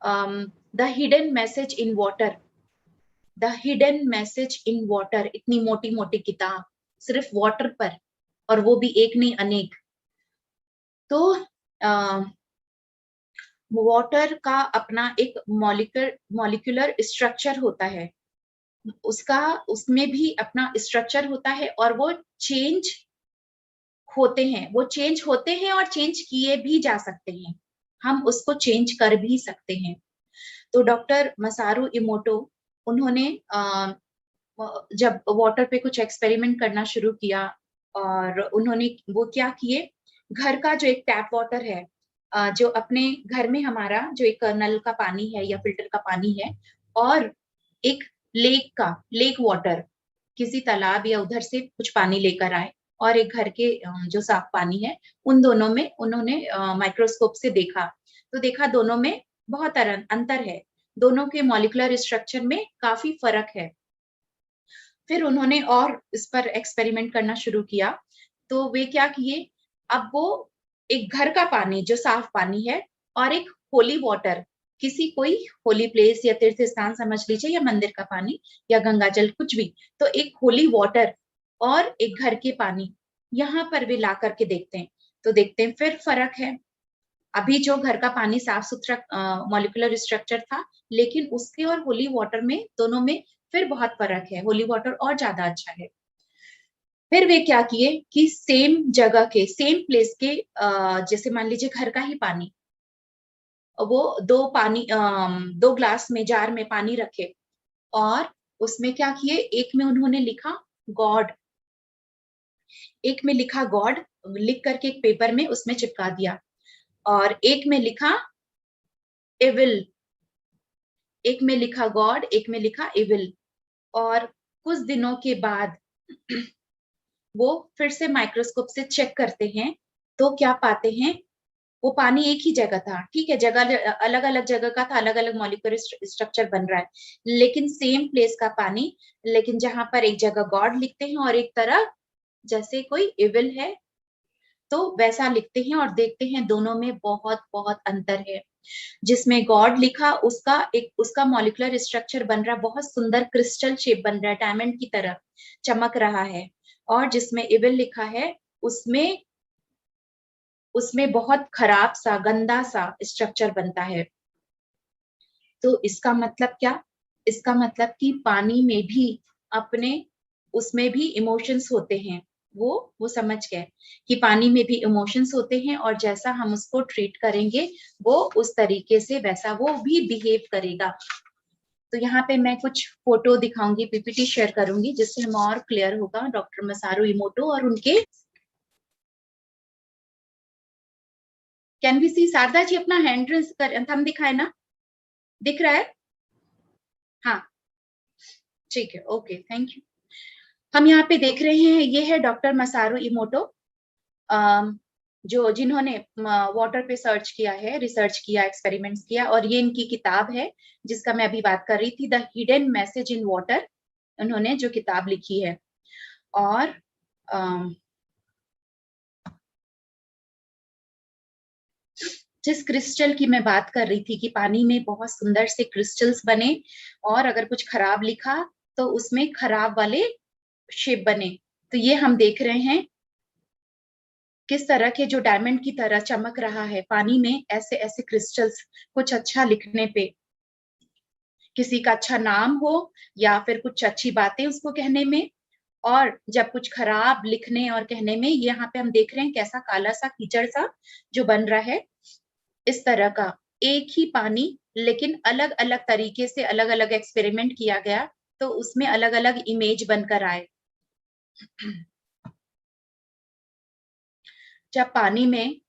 the hidden message in water, the hidden message in water. इतनी मोटी मोटी किताब सिर्फ वाटर पर, और वो भी एक नहीं अनेक। तो वाटर का अपना एक मॉलिक्यूलर स्ट्रक्चर होता है, उसमें भी अपना स्ट्रक्चर होता है, और वो चेंज होते हैं और चेंज किए भी जा सकते हैं, हम उसको चेंज कर भी सकते हैं। तो डॉक्टर मसारू इमोटो, उन्होंने जब वाटर पे कुछ एक्सपेरिमेंट करना शुरू किया, और उन्होंने वो क्या किए, घर का जो एक टैप वाटर है, जो अपने घर में हमारा जो एक नल का पानी है या फिल्टर का पानी है, और एक लेक वाटर, किसी तालाब या उधर से कुछ पानी लेकर आए, और एक घर के जो साफ पानी है, उन दोनों में उन्होंने माइक्रोस्कोप से देखा, तो देखा दोनों में बहुत अंतर है, दोनों के मॉलिक्यूलर स्ट्रक्चर में काफी फर्क है। फिर उन्होंने और इस पर एक्सपेरिमेंट करना शुरू किया। तो वे क्या किए, अब वो एक घर का पानी जो साफ पानी है, और एक होली वाटर, किसी कोई होली प्लेस या तीर्थ स्थान समझ लीजिए, या मंदिर का पानी या गंगा जल कुछ भी, तो एक होली वाटर और एक घर के पानी, यहाँ पर वे ला करके देखते हैं, तो देखते हैं फिर फर्क है। अभी जो घर का पानी साफ सुथरा मॉलिक्यूलर स्ट्रक्चर था, लेकिन उसके और होली वाटर में, दोनों में फिर बहुत फर्क है, होली वाटर और ज्यादा अच्छा है। फिर वे क्या किए कि सेम जगह के, सेम प्लेस के, जैसे मान लीजिए घर का ही पानी, वो दो ग्लास में, जार में पानी रखे, और उसमें क्या किए, एक में उन्होंने लिखा गॉड, एक में लिखा गॉड, लिख करके एक पेपर में उसमें चिपका दिया, और एक में लिखा एविल, एक में लिखा गॉड, एक में लिखा एविल। और कुछ दिनों के बाद वो फिर से माइक्रोस्कोप से चेक करते हैं, तो क्या पाते हैं, वो पानी एक ही जगह था, ठीक है, जगह अलग अलग जगह का था, अलग अलग मॉलिक्यूलर स्ट्रक्चर बन रहा है, लेकिन सेम प्लेस का पानी, लेकिन जहां पर एक जगह गॉड लिखते हैं और एक तरह जैसे कोई इविल है, तो वैसा लिखते हैं, और देखते हैं दोनों में बहुत बहुत अंतर है। जिसमें गॉड लिखा, उसका मॉलिक्यूलर स्ट्रक्चर बन रहा, बहुत सुंदर क्रिस्टल शेप बन रहा है, डायमंड की तरह चमक रहा है, और जिसमें इविल लिखा है, उसमें उसमें बहुत खराब सा, गंदा सा स्ट्रक्चर बनता है। तो इसका मतलब क्या, इसका मतलब कि पानी में भी अपने, उसमें भी इमोशंस होते हैं, वो समझ गए कि पानी में भी इमोशंस होते हैं, और जैसा हम उसको ट्रीट करेंगे, वो उस तरीके से वैसा वो भी बिहेव करेगा। तो यहाँ पे मैं कुछ फोटो दिखाऊंगी, पीपीटी शेयर करूंगी, जिससे हम और क्लियर होगा डॉक्टर मसारू इमोटो और उनके। कैन वी सी शारदा जी, अपना हैंड रेज कर, थंब दिखाए ना, दिख रहा है? हाँ, ठीक है, ओके, थैंक यू। हम यहाँ पे देख रहे हैं, ये है डॉक्टर मसारू इमोटो। जिन्होंने वाटर पे सर्च किया है, रिसर्च किया, एक्सपेरिमेंट्स किया, और ये इनकी किताब है जिसका मैं अभी बात कर रही थी, the hidden message in water, उन्होंने जो किताब लिखी है। और जिस क्रिस्टल की मैं बात कर रही थी कि पानी में बहुत सुंदर से क्रिस्टल्स बने, और अगर कुछ खराब लिखा तो उसमें खराब वाले शेप बने, तो ये हम देख रहे हैं किस तरह के जो डायमंड की तरह चमक रहा है पानी में, ऐसे ऐसे क्रिस्टल्स, कुछ अच्छा लिखने पे, किसी का अच्छा नाम हो या फिर कुछ अच्छी बातें उसको कहने में, और जब कुछ खराब लिखने और कहने में, यहाँ पे हम देख रहे हैं कैसा काला सा कीचड़ सा जो बन रहा है, इस तरह का एक ही पानी, लेकिन अलग अलग तरीके से अलग अलग एक्सपेरिमेंट किया गया, तो उसमें अलग अलग इमेज बनकर आए। जब पानी में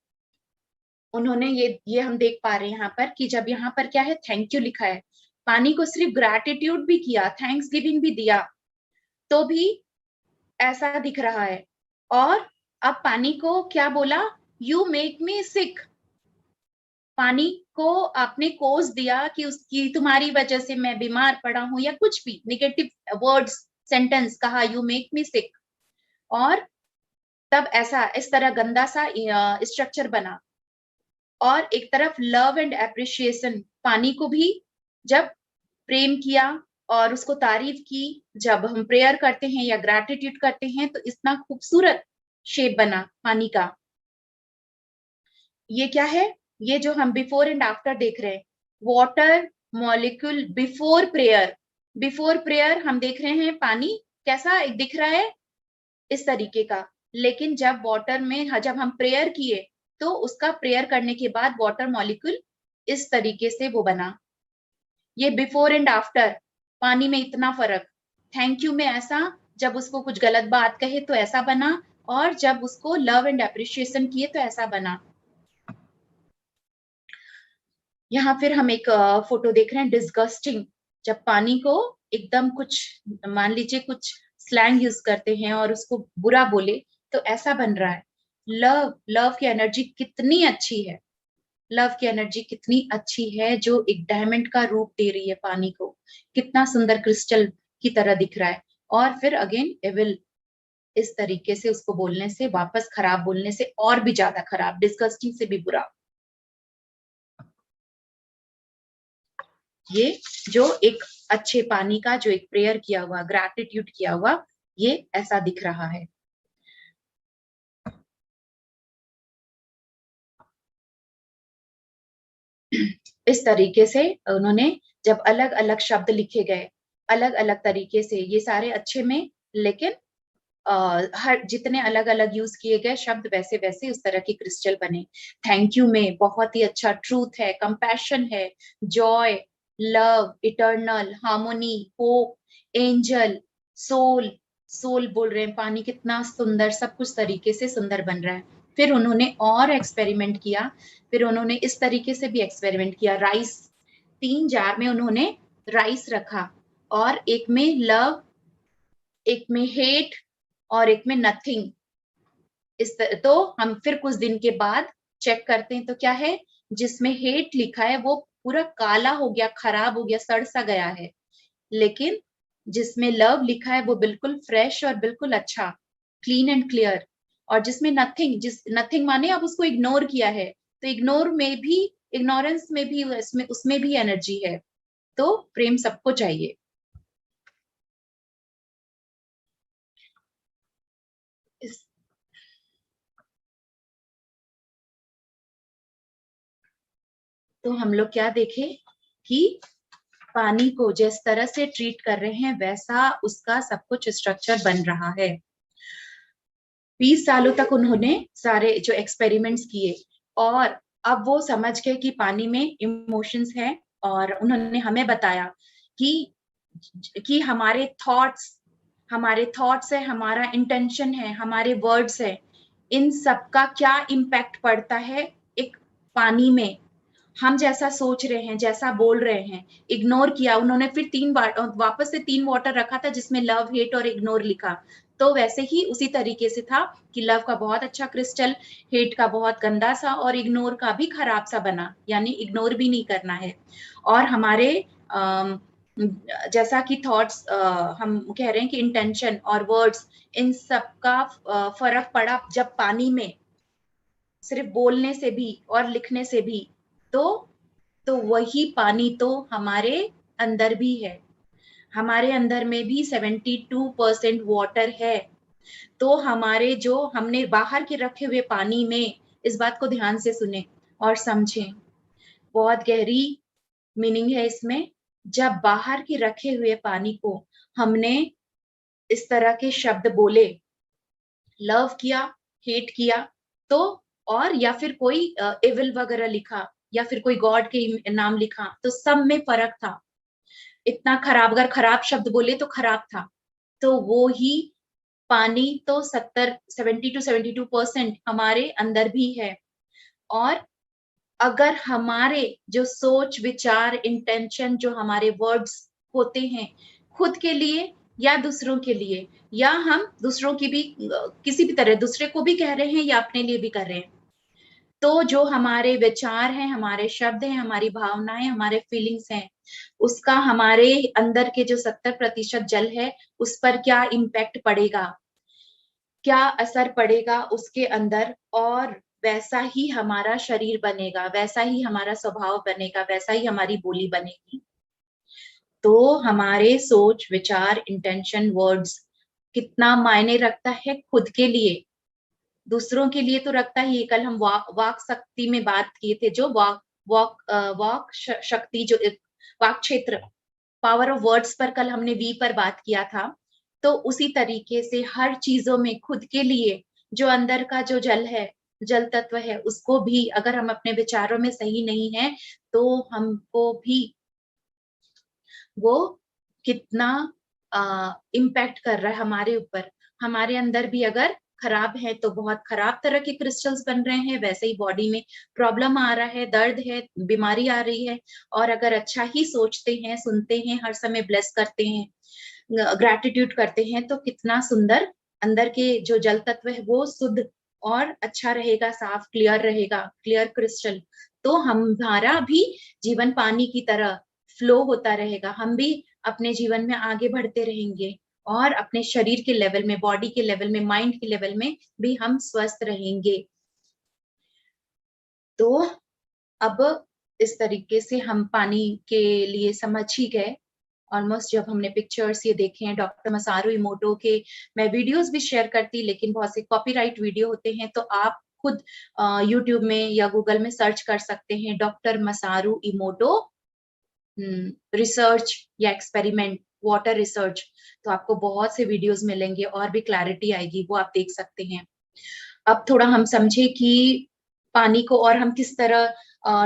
उन्होंने ये हम देख पा रहे हैं यहाँ पर कि जब यहाँ पर क्या है, थैंक यू लिखा है, पानी को सिर्फ ग्रैटिट्यूड भी किया, थैंक्स गिविंग भी दिया, तो भी ऐसा दिख रहा है। और अब पानी को क्या बोला, यू मेक मी सिक, पानी को आपने कोस दिया कि उसकी तुम्हारी वजह से मैं बीमार पड़ा हूं, या कुछ भी नेगेटिव वर्ड्स सेंटेंस कहा, यू मेक मी सिक, और तब ऐसा इस तरह गंदा सा स्ट्रक्चर बना। और एक तरफ लव एंड एप्रिशिएशन, पानी को भी जब प्रेम किया और उसको तारीफ की, जब हम प्रेयर करते हैं या ग्रैटिट्यूड करते हैं, तो इतना खूबसूरत शेप बना पानी का। ये क्या है, ये जो हम बिफोर एंड आफ्टर देख रहे हैं, water molecule before prayer, before prayer हम देख रहे हैं पानी कैसा दिख रहा है, इस तरीके का, लेकिन जब वाटर में जब हम प्रेयर किए तो उसका प्रेयर करने के बाद वाटर मॉलिक्यूल इस तरीके से वो बना। ये बिफोर एंड आफ्टर, पानी में इतना फर्क, थैंक यू में ऐसा, जब उसको कुछ गलत बात कहे तो ऐसा बना, और जब उसको लव एंड अप्रिशिएशन किए तो ऐसा बना। यहाँ फिर हम एक फोटो देख रहे हैं, डिस्गस्टिंग, जब पानी को एकदम कुछ, मान लीजिए कुछ स्लैंग यूज करते हैं और उसको बुरा बोले तो ऐसा बन रहा है। लव, लव की एनर्जी कितनी अच्छी है, लव की एनर्जी कितनी अच्छी है, जो एक डायमंड का रूप दे रही है पानी को, कितना सुंदर क्रिस्टल की तरह दिख रहा है। और फिर अगेन एविल, इस तरीके से उसको बोलने से, वापस खराब बोलने से और भी ज्यादा खराब, डिस्गस्टिंग से भी बुरा। ये जो एक अच्छे पानी का जो एक प्रेयर किया हुआ, ग्रैटिट्यूड किया हुआ, ये ऐसा दिख रहा है। इस तरीके से उन्होंने जब अलग अलग शब्द लिखे गए, अलग अलग तरीके से, ये सारे अच्छे में, लेकिन हर जितने अलग अलग यूज किए गए शब्द, वैसे वैसे उस तरह के क्रिस्टल बने। थैंक यू में बहुत ही अच्छा ट्रूथ है, कंपैशन है, joy, love, eternal, harmony, hope, angel, soul, soul बोल रहे हैं, पानी कितना सुंदर, सब कुछ तरीके से सुंदर बन रहा है। फिर उन्होंने और एक्सपेरिमेंट किया, फिर उन्होंने इस तरीके से भी एक्सपेरिमेंट किया, राइस, 3 जार में उन्होंने राइस रखा, और एक में लव, एक में हेट, और एक में नथिंग। तो हम फिर कुछ दिन के बाद चेक करते हैं तो क्या है, जिसमें हेट लिखा है वो पूरा काला हो गया, खराब हो गया, सड़ सा गया है, लेकिन जिसमें लव लिखा है वो बिल्कुल फ्रेश और बिल्कुल अच्छा, क्लीन एंड क्लियर। और जिसमें नथिंग, नथिंग माने अब उसको इग्नोर किया है, तो इग्नोर में भी, इग्नोरेंस में भी, उसमें भी एनर्जी है। तो प्रेम सबको चाहिए। तो हम लोग क्या देखे कि पानी को जिस तरह से ट्रीट कर रहे हैं, वैसा उसका सब कुछ स्ट्रक्चर बन रहा है। 20 सालों तक उन्होंने सारे जो एक्सपेरिमेंट्स किए, और अब वो समझ गए कि पानी में इमोशंस हैं, और उन्होंने हमें बताया कि हमारे थॉट्स है, हमारा इंटेंशन है, हमारे वर्ड्स है, इन सब का क्या इम्पैक्ट पड़ता है एक पानी में। हम जैसा सोच रहे हैं, जैसा बोल रहे हैं, इग्नोर किया उन्होंने, फिर 3 बार वापस से 3 वाटर रखा था जिसमें लव, हेट और इग्नोर लिखा। तो वैसे ही उसी तरीके से था कि लव का बहुत अच्छा क्रिस्टल, हेट का बहुत गंदा सा और इग्नोर का भी खराब सा बना, यानी इग्नोर भी नहीं करना है। और हमारे जैसा कि थॉट्स, हम कह रहे हैं कि इंटेंशन और वर्ड्स, इन सब का फर्क पड़ा जब पानी में, सिर्फ बोलने से भी और लिखने से भी। तो वही पानी तो हमारे अंदर भी है, हमारे अंदर में भी 72% वाटर है। तो हमारे जो हमने बाहर के रखे हुए पानी में, इस बात को ध्यान से सुने और समझें, बहुत गहरी मीनिंग है इसमें। जब बाहर के रखे हुए पानी को हमने इस तरह के शब्द बोले, लव किया, हेट किया, तो और या फिर कोई एविल वगैरह लिखा या फिर कोई गॉड के नाम लिखा, तो सब में फर्क था। इतना खराब, अगर खराब शब्द बोले तो खराब था। तो वो ही पानी तो 70 to 72% हमारे अंदर भी है। और अगर हमारे जो सोच, विचार, इंटेंशन, जो हमारे वर्ड्स होते हैं खुद के लिए या दूसरों के लिए, या हम दूसरों की भी किसी भी तरह दूसरे को भी कह रहे हैं या अपने लिए भी कर रहे हैं, तो जो हमारे विचार हैं, हमारे शब्द हैं, हमारी भावनाएं, हमारे फीलिंग्स हैं, उसका हमारे अंदर के जो 70% जल है उस पर क्या इम्पैक्ट पड़ेगा, क्या असर पड़ेगा उसके अंदर, और वैसा ही हमारा शरीर बनेगा, वैसा ही हमारा स्वभाव बनेगा, वैसा ही हमारी बोली बनेगी। तो हमारे सोच, विचार, इंटेंशन, वर्ड्स कितना मायने रखता है खुद के लिए, दूसरों के लिए तो रखता ही। कल हम वाक शक्ति में बात किए थे, जो वाक शक्ति, जो वाक क्षेत्र, पावर ऑफ वर्ड्स पर कल हमने वी पर बात किया था। तो उसी तरीके से हर चीजों में खुद के लिए जो अंदर का जो जल है, जल तत्व है, उसको भी अगर हम अपने विचारों में सही नहीं है तो हमको भी वो कितना इम्पैक्ट कर रहा है हमारे ऊपर। हमारे अंदर भी अगर खराब है तो बहुत खराब तरह के क्रिस्टल्स बन रहे हैं, वैसे ही बॉडी में प्रॉब्लम आ रहा है, दर्द है, बीमारी आ रही है। और अगर अच्छा ही सोचते हैं, सुनते हैं, हर समय ब्लेस करते हैं, ग्रैटिट्यूड करते हैं, तो कितना सुंदर अंदर के जो जल तत्व है वो शुद्ध और अच्छा रहेगा, साफ, क्लियर रहेगा, क्लियर क्रिस्टल। तो हमारा भी जीवन पानी की तरह फ्लो होता रहेगा, हम भी अपने जीवन में आगे बढ़ते रहेंगे और अपने शरीर के लेवल में, बॉडी के लेवल में, माइंड के लेवल में भी हम स्वस्थ रहेंगे। तो अब इस तरीके से हम पानी के लिए समझ ही गए ऑलमोस्ट। जब हमने पिक्चर्स ये देखे हैं डॉक्टर मसारू इमोटो के, मैं वीडियोस भी शेयर करती, लेकिन बहुत से कॉपीराइट वीडियो होते हैं, तो आप खुद यूट्यूब में या गूगल में सर्च कर सकते हैं डॉक्टर मसारू इमोटो रिसर्च या एक्सपेरिमेंट वाटर रिसर्च, तो आपको बहुत से वीडियोस मिलेंगे और भी क्लैरिटी आएगी, वो आप देख सकते हैं। अब थोड़ा हम समझे कि पानी को और हम किस तरह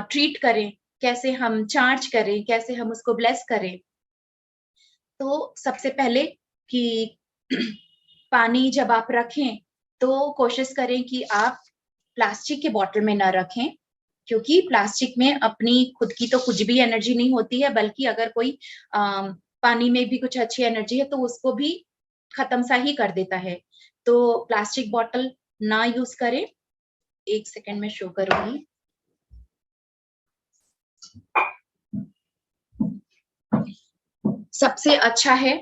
ट्रीट करें, कैसे हम चार्ज करें, कैसे हम उसको ब्लेस करें। तो सबसे पहले कि पानी जब आप रखें तो कोशिश करें कि आप प्लास्टिक के बॉटल में ना रखें, क्योंकि प्लास्टिक में अपनी खुद की तो कुछ भी एनर्जी नहीं होती है, बल्कि अगर कोई पानी में भी कुछ अच्छी एनर्जी है तो उसको भी खत्म सा ही कर देता है। तो प्लास्टिक बॉटल ना यूज करें। 1 सेकंड में शो करूंगी। सबसे अच्छा है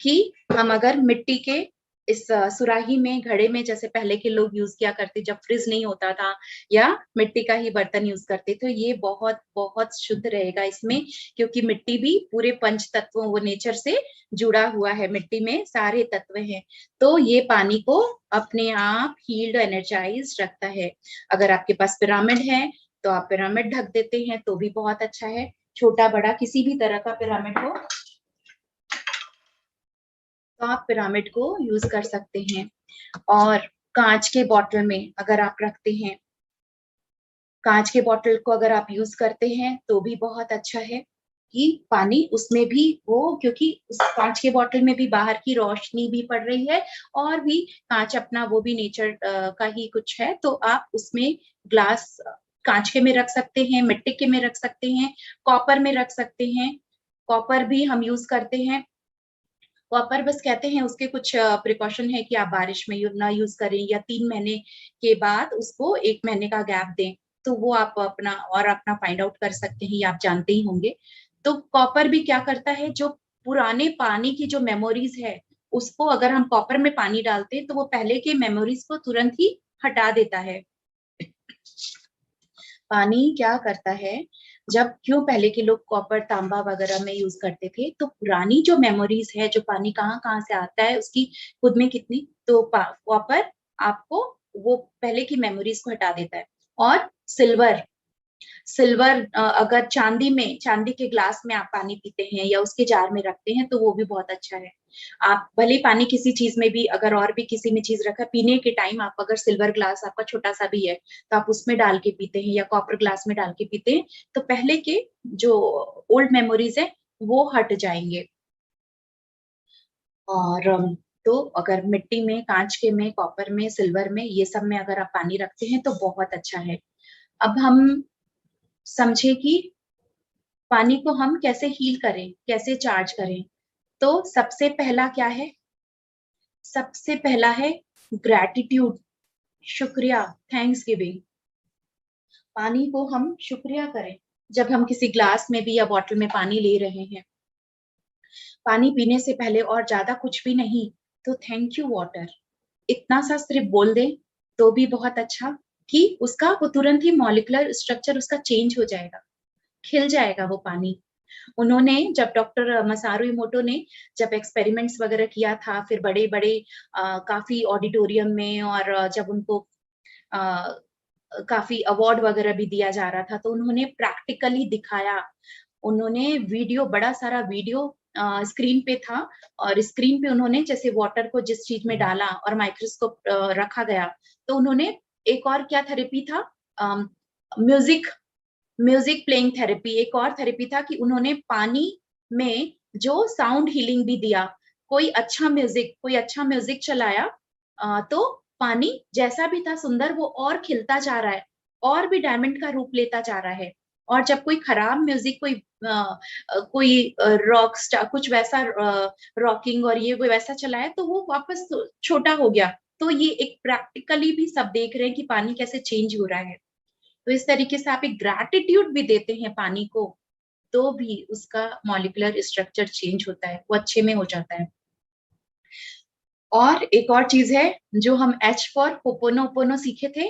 कि हम अगर मिट्टी के इस सुराही में, घड़े में, जैसे पहले के लोग यूज किया करते जब फ्रिज नहीं होता था, या मिट्टी का ही बर्तन यूज करते, तो ये बहुत बहुत शुद्ध रहेगा इसमें, क्योंकि मिट्टी भी पूरे पंच तत्वों, वो नेचर से जुड़ा हुआ है, मिट्टी में सारे तत्व हैं। तो ये पानी को अपने आप हील्ड, एनर्जाइज रखता है। अगर आपके पास पिरामिड है तो आप पिरामिड ढक देते हैं तो भी बहुत अच्छा है, छोटा बड़ा किसी भी तरह का पिरामिड हो तो आप पिरामिड को यूज कर सकते हैं। और कांच के बॉटल में अगर आप रखते हैं, कांच के बॉटल को अगर आप यूज करते हैं तो भी बहुत अच्छा है कि पानी उसमें भी हो, क्योंकि उस कांच के बॉटल में भी बाहर की रोशनी भी पड़ रही है और भी कांच अपना वो भी नेचर का ही कुछ है, तो आप उसमें ग्लास कांच के में रख सकते हैं, मिट्टी के में रख सकते हैं, कॉपर में रख सकते हैं। कॉपर भी हम यूज करते हैं। कॉपर बस कहते हैं उसके कुछ प्रिकॉशन है कि आप बारिश में ना यूज करें, या 3 महीने के बाद उसको 1 महीने का गैप दें, तो वो आप अपना फाइंड आउट कर सकते हैं, ये आप जानते ही होंगे। तो कॉपर भी क्या करता है, जो पुराने पानी की जो मेमोरीज है उसको अगर हम कॉपर में पानी डालते हैं तो वो पहले के मेमोरीज को तुरंत ही हटा देता है। पानी क्या करता है, जब क्यों पहले के लोग कॉपर तांबा वगैरह में यूज करते थे, तो पुरानी जो मेमोरीज है, जो पानी कहाँ कहाँ से आता है उसकी खुद में कितनी, तो कॉपर आपको वो पहले की मेमोरीज को हटा देता है। और सिल्वर, सिल्वर अगर चांदी के ग्लास में आप पानी पीते हैं या उसके जार में रखते हैं तो वो भी बहुत अच्छा है। आप भले पानी किसी चीज में भी, अगर और भी किसी में चीज रखा, पीने के टाइम आप अगर सिल्वर ग्लास आपका छोटा सा भी है तो आप उसमें डाल के पीते हैं या कॉपर ग्लास में डाल के पीते हैं, तो पहले के जो ओल्ड मेमोरीज है वो हट जाएंगे। और तो अगर मिट्टी में, कांच के में, कॉपर में, सिल्वर में, ये सब में अगर आप पानी रखते हैं तो बहुत अच्छा है। अब हम समझे कि पानी को हम कैसे हील करें, कैसे चार्ज करें। तो सबसे पहला क्या है, सबसे पहला है ग्रैटिट्यूड, शुक्रिया, थैंक्स गिविंग। पानी को हम शुक्रिया करें। जब हम किसी ग्लास में भी या बॉटल में पानी ले रहे हैं, पानी पीने से पहले और ज्यादा कुछ भी नहीं, तो थैंक यू वाटर, इतना सा सिर्फ बोल दें तो भी बहुत अच्छा, कि उसका वो तुरंत ही मॉलिक्यूलर स्ट्रक्चर उसका चेंज हो जाएगा, खिल जाएगा वो पानी। उन्होंने, जब डॉक्टर मसारू इमोटो ने जब एक्सपेरिमेंट्स वगैरह किया था, फिर बड़े बड़े काफी ऑडिटोरियम में, और जब उनको काफी अवार्ड वगैरह भी दिया जा रहा था, तो उन्होंने प्रैक्टिकली दिखाया। उन्होंने वीडियो, बड़ा सारा वीडियो स्क्रीन पे था, और स्क्रीन पे उन्होंने जैसे वाटर को जिस चीज में डाला और माइक्रोस्कोप रखा गया, तो उन्होंने एक और क्या थेरेपी था, म्यूजिक म्यूजिक प्लेइंग थेरेपी, एक और थेरेपी था कि उन्होंने पानी में जो साउंड हीलिंग भी दिया। कोई अच्छा म्यूजिक चलाया, तो पानी जैसा भी था सुंदर, वो और खिलता जा रहा है, और भी डायमंड का रूप लेता जा रहा है। और जब कोई खराब म्यूजिक, कोई रॉक स्टार कुछ वैसा रॉकिंग और ये कोई वैसा चलाया, तो वो वापस छोटा हो गया। तो ये एक प्रैक्टिकली भी सब देख रहे हैं कि पानी कैसे चेंज हो रहा है। तो इस तरीके से आप एक ग्रैटिट्यूड भी देते हैं पानी को, तो भी उसका मॉलिक्यूलर स्ट्रक्चर चेंज होता है, वो अच्छे में हो जाता है। और एक और चीज है जो हम एच फॉर होपोनोपोनो सीखे थे।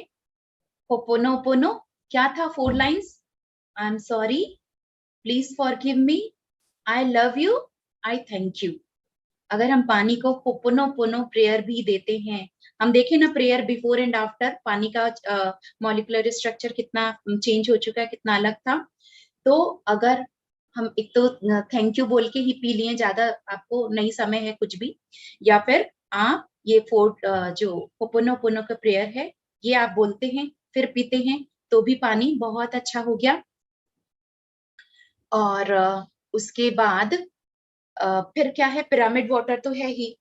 होपोनोपोनो क्या था, 4 lines, I am sorry, please forgive me, I love you, I thank you. अगर हम पानी को होपोनोपोनो प्रेयर भी देते हैं, हम देखें ना प्रेयर बिफोर एंड आफ्टर, पानी का मॉलिक्यूलर स्ट्रक्चर कितना चेंज हो चुका है, कितना अलग था। तो अगर हम एक तो थैंक यू बोल के ही पी लिए, ज्यादा आपको नहीं समय है कुछ भी, या फिर आप ये 4 जो होपोनोपोनो का प्रेयर है, ये आप बोलते हैं फिर पीते हैं, तो भी पानी बहुत अच्छा हो गया। और उसके बाद फिर क्या है, पिरामिड वाटर तो है ही।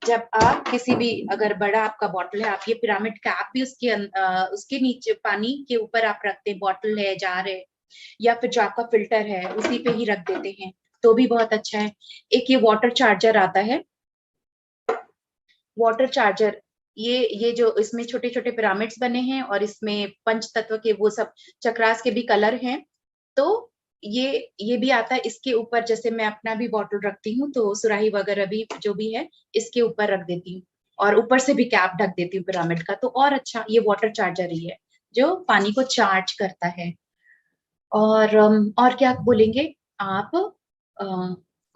जब आप किसी भी, अगर बड़ा आपका बॉटल है, आप ये पिरामिड कैप भी उसके नीचे पानी के ऊपर आप रखते हैं, बॉटल है, जार है, या फिर जो आपका फिल्टर है उसी पे ही रख देते हैं, तो भी बहुत अच्छा है। एक ये वाटर चार्जर आता है, वाटर चार्जर, ये जो इसमें छोटे छोटे पिरामिड्स बने हैं, और इसमें पंच तत्व के वो सब चक्रास के भी कलर हैं। तो ये भी आता है इसके ऊपर, जैसे मैं अपना भी बॉटल रखती हूँ तो सुराही वगैरह भी जो भी है इसके ऊपर रख देती हूँ, और ऊपर से भी कैप ढक देती हूँ पिरामिड का, तो और अच्छा ये वाटर चार्जर ही है जो पानी को चार्ज करता है। और क्या बोलेंगे आप,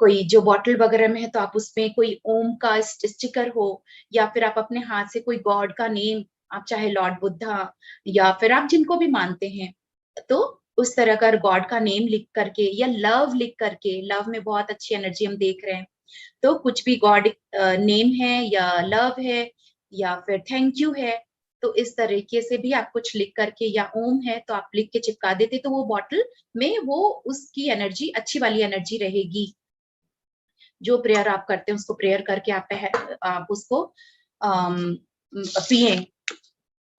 कोई जो बॉटल वगैरह में है तो आप उसमें कोई ओम का स्टिकर हो, या फिर आप अपने हाथ से कोई गॉड का नेम, आप चाहे लॉर्ड बुद्धा या फिर आप जिनको भी मानते हैं, तो उस तरह का गॉड का नेम लिख करके या लव लिख करके, लव में बहुत अच्छी एनर्जी हम देख रहे हैं, तो कुछ भी गॉड नेम है या लव है या फिर थैंक यू है, तो इस तरीके से भी आप कुछ लिख करके, या ओम है तो आप लिख के चिपका देते, तो वो बॉटल में वो उसकी एनर्जी, अच्छी वाली एनर्जी रहेगी। जो प्रेयर आप करते हैं उसको प्रेयर करके आप उसको पिए।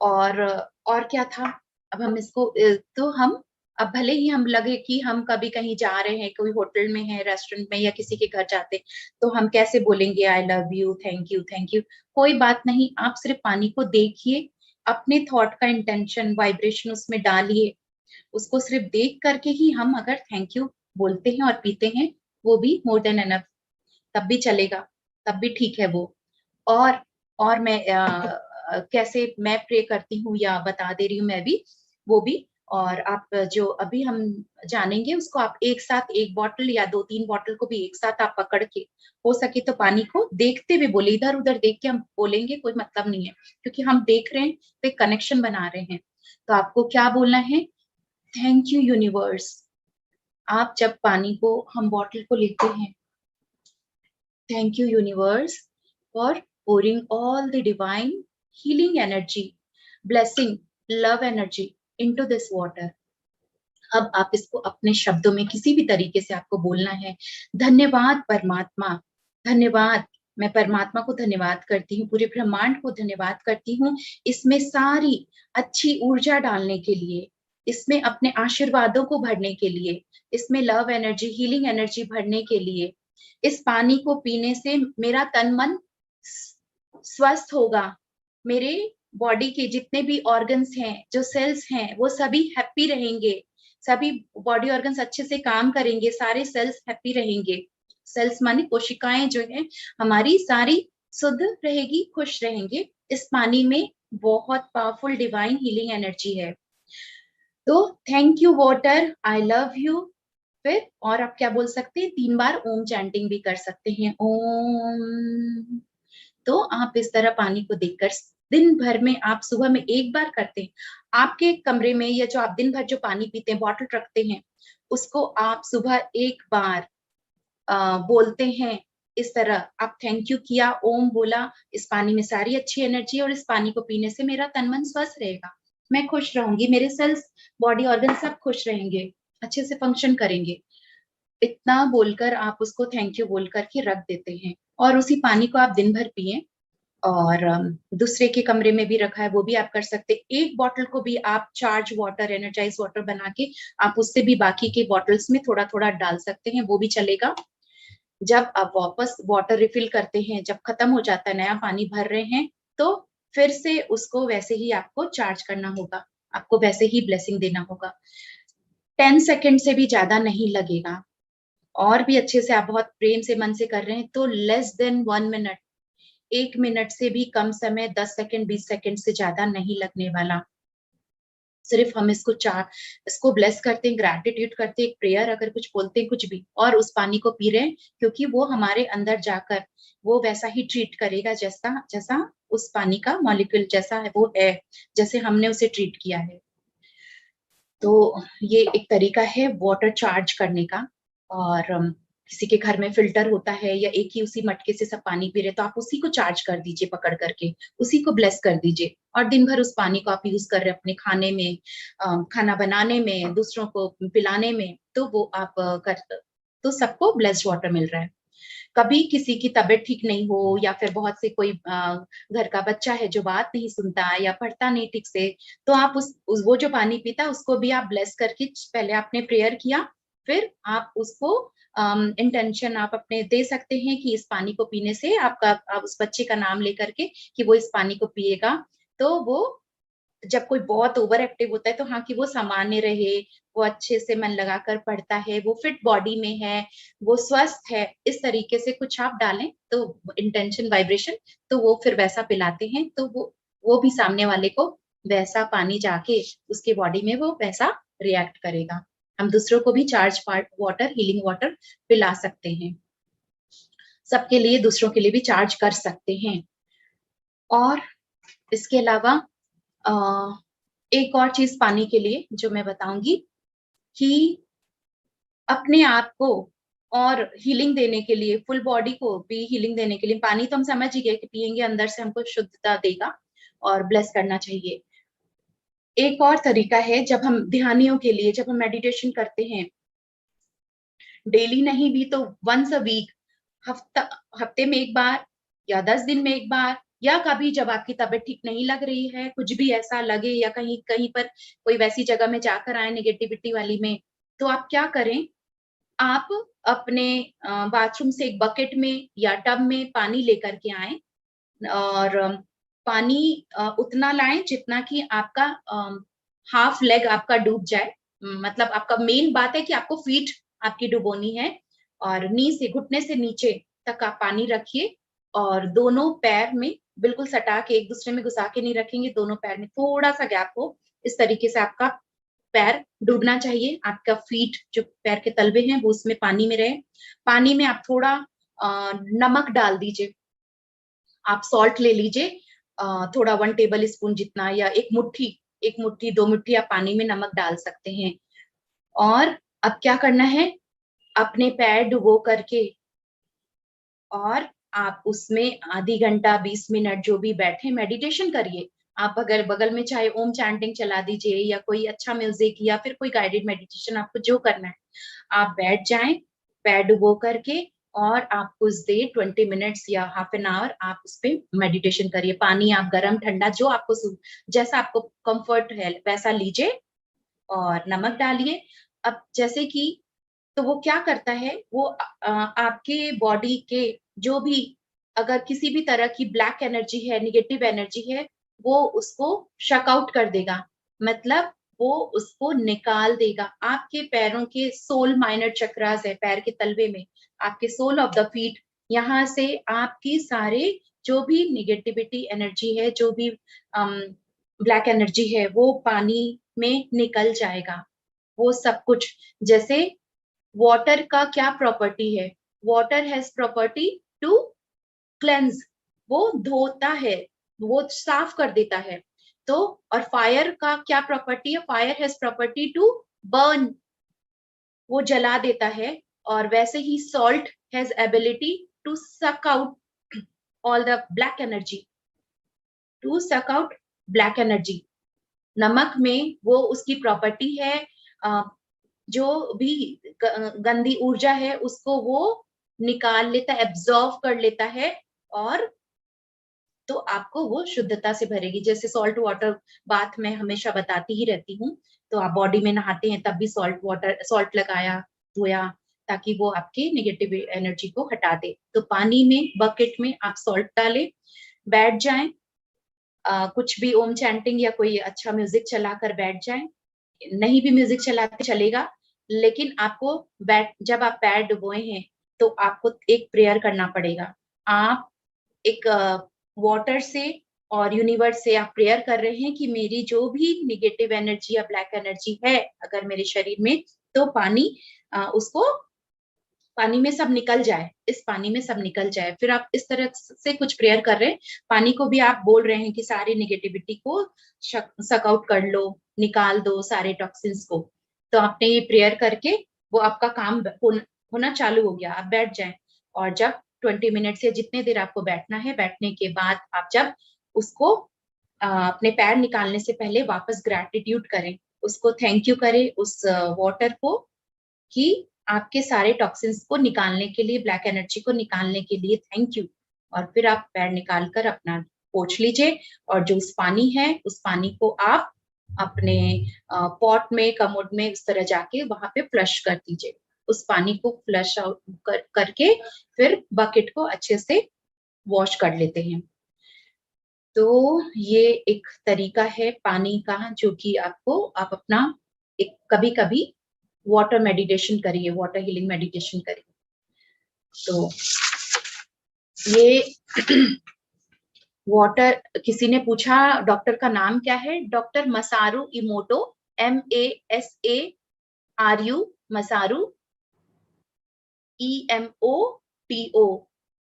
और क्या था, अब हम इसको तो हम अब भले ही हम लगे कि हम कभी कहीं जा रहे हैं, कोई होटल में है, रेस्टोरेंट में या किसी के घर जाते, तो हम कैसे बोलेंगे I love you, thank you, thank you. कोई बात नहीं, आप सिर्फ पानी को देखिए, अपने थॉट का इंटेंशन वाइब्रेशन उसमें डालिए, उसको सिर्फ देख करके ही हम अगर थैंक यू बोलते हैं और पीते हैं, वो भी मोर देन एनफ, तब भी चलेगा, तब भी ठीक है वो। और और मैं कैसे मैं प्रे करती हूँ या बता दे रही हूँ मैं भी, वो भी। और आप जो अभी हम जानेंगे उसको आप एक साथ एक बॉटल या 2-3 बॉटल को भी एक साथ आप पकड़ के, हो सके तो पानी को देखते हुए बोले, इधर उधर देख के हम बोलेंगे कोई मतलब नहीं है, क्योंकि हम देख रहे हैं तो एक कनेक्शन बना रहे हैं। तो आपको क्या बोलना है, थैंक यू यूनिवर्स। आप जब पानी को हम बॉटल को लेते हैं, thank you universe for pouring all the divine healing energy, blessing, love energy into this water. अब आप इसको अपने शब्दों में किसी भी तरीके से आपको बोलना है, धन्यवाद परमात्मा, धन्यवाद, मैं परमात्मा को धन्यवाद करती हूँ, पूरे ब्रह्मांड को धन्यवाद करती हूँ, इसमें सारी अच्छी ऊर्जा डालने के लिए, इसमें अपने आशीर्वादों को भरने के लिए, इसमें लव एनर्जी, हीलिंग एनर्जी भरने के लिए। इस पानी को पीने से मेरा तन मन स्वस्थ होगा, मेरे बॉडी के जितने भी ऑर्गन्स हैं, जो सेल्स हैं, वो सभी हैप्पी रहेंगे, सभी बॉडी ऑर्गन्स अच्छे से काम करेंगे, सारे सेल्स हैप्पी रहेंगे। सेल्स माने कोशिकाएं जो है हमारी सारी शुद्ध रहेगी, खुश रहेंगे। इस पानी में बहुत पावरफुल डिवाइन हीलिंग एनर्जी है। तो thank you water, I love you. फिर और आप क्या बोल सकते हैं, 3 बार ओम चैंटिंग भी कर सकते हैं, ओम। तो आप इस तरह पानी को देखकर दिन भर में, आप सुबह में एक बार करते हैं, आपके कमरे में या जो आप दिन भर जो पानी पीते हैं, बॉटल रखते हैं, उसको आप सुबह एक बार बोलते हैं इस तरह, आप थैंक यू किया, ओम बोला, इस पानी में सारी अच्छी एनर्जी, और इस पानी को पीने से मेरा तन मन स्वस्थ रहेगा, मैं खुश रहूंगी, मेरे सेल्स, बॉडी ऑर्गन सब खुश रहेंगे, अच्छे से फंक्शन करेंगे। इतना बोलकर आप उसको थैंक यू बोलकर के रख देते हैं, और उसी पानी को आप दिन भर पिए। और दूसरे के कमरे में भी रखा है, वो भी आप कर सकते हैं। एक बॉटल को भी आप चार्ज वाटर, एनर्जाइज वाटर बना के आप उससे भी बाकी के बॉटल्स में थोड़ा थोड़ा डाल सकते हैं, वो भी चलेगा। जब आप वापस वाटर रिफिल करते हैं, जब खत्म हो जाता है, नया पानी भर रहे हैं, तो फिर से उसको वैसे ही आपको चार्ज करना होगा, आपको वैसे ही ब्लेसिंग देना होगा। 10 सेकेंड से भी ज्यादा नहीं लगेगा, और भी अच्छे से आप बहुत प्रेम से मन से कर रहे हैं तो लेस देन 1 मिनट, 1 मिनट से भी कम समय, 10 सेकेंड 20 सेकेंड से ज्यादा नहीं लगने वाला। सिर्फ हम इसको ब्लेस करते हैं, ग्रैटिट्यूड करते हैं, एक प्रेयर अगर कुछ बोलते हैं, कुछ भी, और उस पानी को पी रहे हैं, क्योंकि वो हमारे अंदर जाकर वो वैसा ही ट्रीट करेगा जैसा जैसा उस पानी का मॉलिक्यूल जैसा है, वो है जैसे हमने उसे ट्रीट किया है। तो ये एक तरीका है वाटर चार्ज करने का। और किसी के घर में फिल्टर होता है, या एक ही उसी मटके से सब पानी पी रहे, तो आप उसी को चार्ज कर दीजिए, पकड़ करके उसी को ब्लेस कर दीजिए, और दिन भर उस पानी को आप यूज कर रहे हैं अपने खाने में, खाना बनाने में, दूसरों को पिलाने में, तो वो आप तो सबको ब्लेस्ड वाटर मिल रहा है। कभी किसी की तबीयत ठीक नहीं हो, या फिर बहुत से कोई घर का बच्चा है जो बात नहीं सुनता या पढ़ता नहीं ठीक से, तो आप वो जो पानी पीता उसको भी आप ब्लेस करके, पहले आपने प्रेयर किया, फिर आप उसको इंटेंशन आप अपने दे सकते हैं कि इस पानी को पीने से आप उस बच्चे का नाम लेकर के कि वो इस पानी को पिएगा, तो वो जब कोई बहुत ओवर एक्टिव होता है तो हाँ, कि वो सामान्य रहे, वो अच्छे से मन लगाकर पढ़ता है, वो फिट बॉडी में है, वो स्वस्थ है, इस तरीके से कुछ आप डालें तो इंटेंशन वाइब्रेशन, तो वो फिर वैसा पिलाते हैं, तो वो भी सामने वाले को वैसा पानी जाके उसके बॉडी में वो वैसा रिएक्ट करेगा। हम दूसरों को भी चार्ज वाटर, हीलिंग वाटर पिला सकते हैं, सबके लिए, दूसरों के लिए भी चार्ज कर सकते हैं। और इसके अलावा एक और चीज पानी के लिए जो मैं बताऊंगी, कि अपने आप को और हीलिंग देने के लिए, फुल बॉडी को भी हीलिंग देने के लिए, पानी तो हम समझ ही गए कि पियेंगे अंदर से हमको शुद्धता देगा और ब्लेस करना चाहिए। एक और तरीका है, जब हम ध्यानियों के लिए, जब हम मेडिटेशन करते हैं, डेली नहीं भी तो वंस अ वीक, हफ्ते में एक बार या 10 दिन में एक बार या कभी जब आपकी तबीयत ठीक नहीं लग रही है, कुछ भी ऐसा लगे या कहीं कहीं पर कोई वैसी जगह में जाकर आए नेगेटिविटी वाली में, तो आप क्या करें, आप अपने बाथरूम से एक बकेट में या टब में पानी लेकर के आए और पानी उतना लाएं जितना कि आपका हाफ लेग आपका डूब जाए। मतलब आपका मेन बात है कि आपको फीट आपकी डुबोनी है और नी से घुटने से नीचे तक आप पानी रखिए और दोनों पैर में बिल्कुल सटा के एक दूसरे में घुसा के नहीं रखेंगे, दोनों पैर में थोड़ा सा गैप हो, इस तरीके से आपका पैर डूबना चाहिए। आपका फीट जो पैर के तलवे हैं वो उसमें पानी में रहे। पानी में आप थोड़ा नमक डाल दीजिए, आप सॉल्ट ले लीजिए थोड़ा 1 टेबल स्पून जितना या एक मुट्ठी 2 मुट्ठी आप पानी में नमक डाल सकते हैं। और अब क्या करना है, अपने पैर डुबो करके और आप उसमें आधी घंटा 20 मिनट जो भी बैठे मेडिटेशन करिए। आप अगर बगल में चाहे ओम चैंटिंग चला दीजिए या कोई अच्छा म्यूजिक या फिर कोई गाइडेड मेडिटेशन, आपको जो करना है आप बैठ जाएं पैर डुबो करके और आप कुछ देर 20 मिनट्स या हाफ एन आवर आप उस पर मेडिटेशन करिए। पानी आप गर्म ठंडा जो आपको जैसा आपको कंफर्ट है वैसा लीजिए और नमक डालिए। अब जैसे कि तो वो क्या करता है, वो आपके बॉडी के जो भी अगर किसी भी तरह की ब्लैक एनर्जी है, निगेटिव एनर्जी है, वो उसको शक आउट कर देगा। मतलब वो उसको निकाल देगा। आपके पैरों के सोल माइनर चक्रास है पैर के तलवे में, आपके सोल ऑफ द फीट, यहाँ से आपकी सारे जो भी निगेटिविटी एनर्जी है, जो भी ब्लैक एनर्जी है, वो पानी में निकल जाएगा। वो सब कुछ जैसे वाटर का क्या प्रॉपर्टी है, water has property to cleanse, वो धोता है, वो साफ कर देता है। तो और फायर का क्या प्रॉपर्टी है, fire has property to burn, वो जला देता है। और वैसे ही salt has ability to suck out all the black energy, to suck out black energy. नमक में वो उसकी प्रॉपर्टी है जो भी गंदी ऊर्जा है उसको वो निकाल लेता है, एब्जॉर्व कर लेता है और तो आपको वो शुद्धता से भरेगी। जैसे सॉल्ट वाटर बाथ में हमेशा बताती ही रहती हूँ, तो आप बॉडी में नहाते हैं तब भी सॉल्ट लगाया धोया ताकि वो आपकी निगेटिव एनर्जी को हटा दे। तो पानी में बकेट में आप सॉल्ट डालें, बैठ जाएं, कुछ भी ओम चैंटिंग या कोई अच्छा म्यूजिक चलाकर बैठ जाएं। नहीं भी म्यूजिक चलाते चलेगा, लेकिन आपको जब आप पैर डुबोए हैं तो आपको एक प्रेयर करना पड़ेगा। आप एक वाटर से और यूनिवर्स से आप प्रेयर कर रहे हैं कि मेरी जो भी निगेटिव एनर्जी या ब्लैक एनर्जी है अगर मेरे शरीर में, तो पानी उसको पानी में सब निकल जाए, इस पानी में सब निकल जाए। फिर आप इस तरह से कुछ प्रेयर कर रहे हैं, पानी को भी आप बोल रहे हैं कि सारी निगेटिविटी को सक आउट कर लो, निकाल दो सारे टॉक्सिन्स को। तो आपने ये प्रेयर करके वो आपका काम होना चालू हो गया। आप बैठ जाएं और जब 20 मिनट से जितने देर आपको बैठना है, बैठने के बाद आप जब उसको अपने पैर निकालने से पहले वापस ग्रैटिट्यूड करें, उसको थैंक यू करें उस वाटर को कि आपके सारे टॉक्सिन्स को निकालने के लिए, ब्लैक एनर्जी को निकालने के लिए थैंक यू। और फिर आप पैर निकाल कर अपना पोंछ लीजिए और जो उस पानी है उस पानी को आप अपने पॉट में, कमोड में उस तरह जाके वहां पे फ्लश कर दीजिए। उस पानी को फ्लश आउट करके फिर बकेट को अच्छे से वॉश कर लेते हैं। तो ये एक तरीका है पानी का जो कि आप अपना एक कभी कभी वाटर मेडिटेशन करिए, वाटर हीलिंग मेडिटेशन करिए। तो ये वाटर, किसी ने पूछा डॉक्टर का नाम क्या है, डॉक्टर मसारू इमोटो, MASARU, मसारू EMOTO,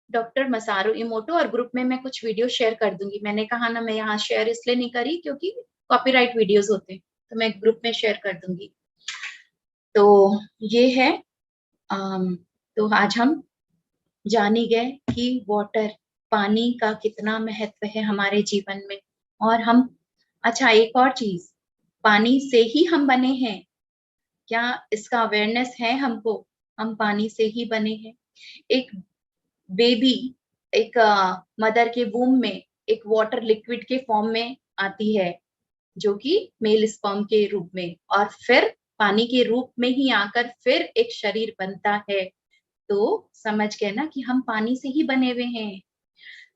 डॉक्टर मसारू इमोटो। और ग्रुप में मैं कुछ वीडियो शेयर कर दूंगी। मैंने कहा ना, मैं यहाँ शेयर इसलिए नहीं करी क्योंकि कॉपीराइट वीडियोस होते हैं, तो मैं ग्रुप में शेयर कर दूंगी। तो ये है तो आज हम जान ही गए कि वाटर, पानी का कितना महत्व है हमारे जीवन में। और हम, अच्छा एक और चीज, पानी से ही हम बने हैं, क्या इसका अवेयरनेस है हमको? हम पानी से ही बने हैं। एक बेबी, एक मदर के वूम में एक वाटर लिक्विड के फॉर्म में आती है जो कि मेल स्पर्म के रूप में, और फिर पानी के रूप में ही आकर फिर एक शरीर बनता है। तो समझ गए ना कि हम पानी से ही बने हुए हैं।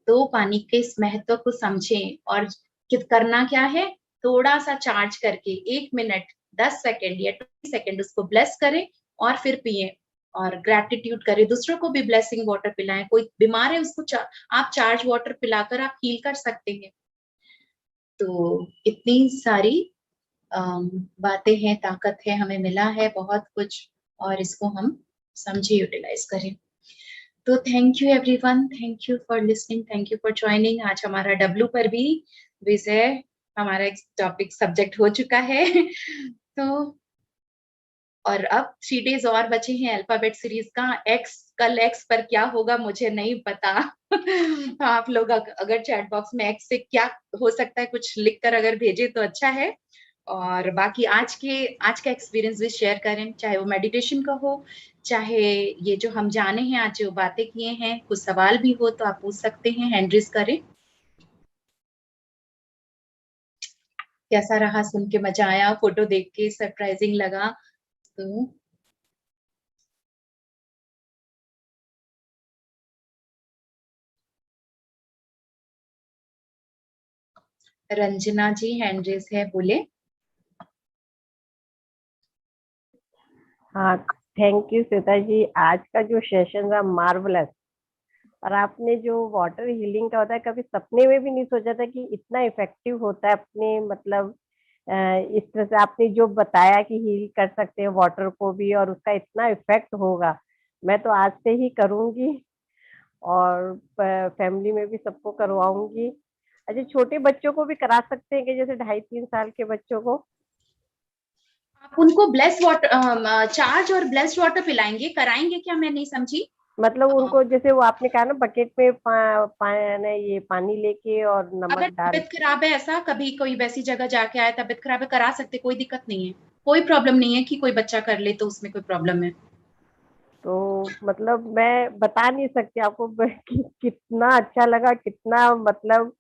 तो पानी के इस महत्व को समझें, और करना क्या है, थोड़ा सा चार्ज करके 1 मिनट 10 सेकेंड या 20 सेकेंड उसको ब्लेस करें और फिर पिए, और ग्रेटिट्यूड करें, दूसरों को भी ब्लेसिंग वाटर पिलाएं। कोई बीमार है उसको आप चार्ज वाटर पिलाकर आप हील कर सकते हैं। तो इतनी सारी बातें हैं, ताकत है, हमें मिला है बहुत कुछ, और इसको हम समझे, यूटिलाइज करें। तो thank you everyone, thank you for listening, thank you for joining. आज हमारा डब्लू पर भी विजय हमारा एक टॉपिक सब्जेक्ट हो चुका है। तो और अब 3 डेज और बचे हैं अल्फाबेट सीरीज का। एक्स, कल एक्स पर क्या होगा मुझे नहीं पता। आप लोग अगर चैट बॉक्स में एक्स से क्या हो सकता है कुछ लिखकर अगर भेजे तो अच्छा है। और बाकी आज का एक्सपीरियंस भी शेयर करें, चाहे वो मेडिटेशन का हो, चाहे ये जो हम जाने हैं आज जो बातें किए हैं, कुछ सवाल भी हो तो आप पूछ सकते हैं, हैंड रेज करें। कैसा रहा सुन के, मजा आया, फोटो देख के सरप्राइजिंग लगा? तो रंजना जी हैंड रेज है, बोले। हाँ, थैंक यू श्वेता जी, आज का जो सेशन था मार्वलस। और आपने जो वाटर हीलिंग का होता है, कभी सपने में भी नहीं सोचा था कि इतना इफेक्टिव होता है अपने, मतलब इस तरह से आपने जो बताया कि हील कर सकते हैं वाटर को भी, और उसका इतना इफेक्ट होगा। मैं तो आज से ही करूंगी और फैमिली में भी सबको करवाऊंगी। अच्छा, छोटे बच्चों को भी करा सकते हैं कि जैसे 2.5-3 साल के बच्चों को? आप उनको ब्लेस वाटर, चार्ज और ब्लेस्ड वाटर पिलाएंगे, कराएंगे क्या? मैं नहीं समझी। मतलब उनको जैसे वो आपने कहा ना, बकेट में ये पानी लेके और अगर नमक डाल। तबीयत खराब है, ऐसा कभी कोई वैसी जगह जाके आए, तबीयत खराब है, करा सकते, कोई दिक्कत नहीं है, कोई प्रॉब्लम नहीं है कि कोई बच्चा कर ले तो उसमें कोई प्रॉब्लम है। तो मतलब मैं बता नहीं सकती आपको कि कितना अच्छा लगा, कितना मतलब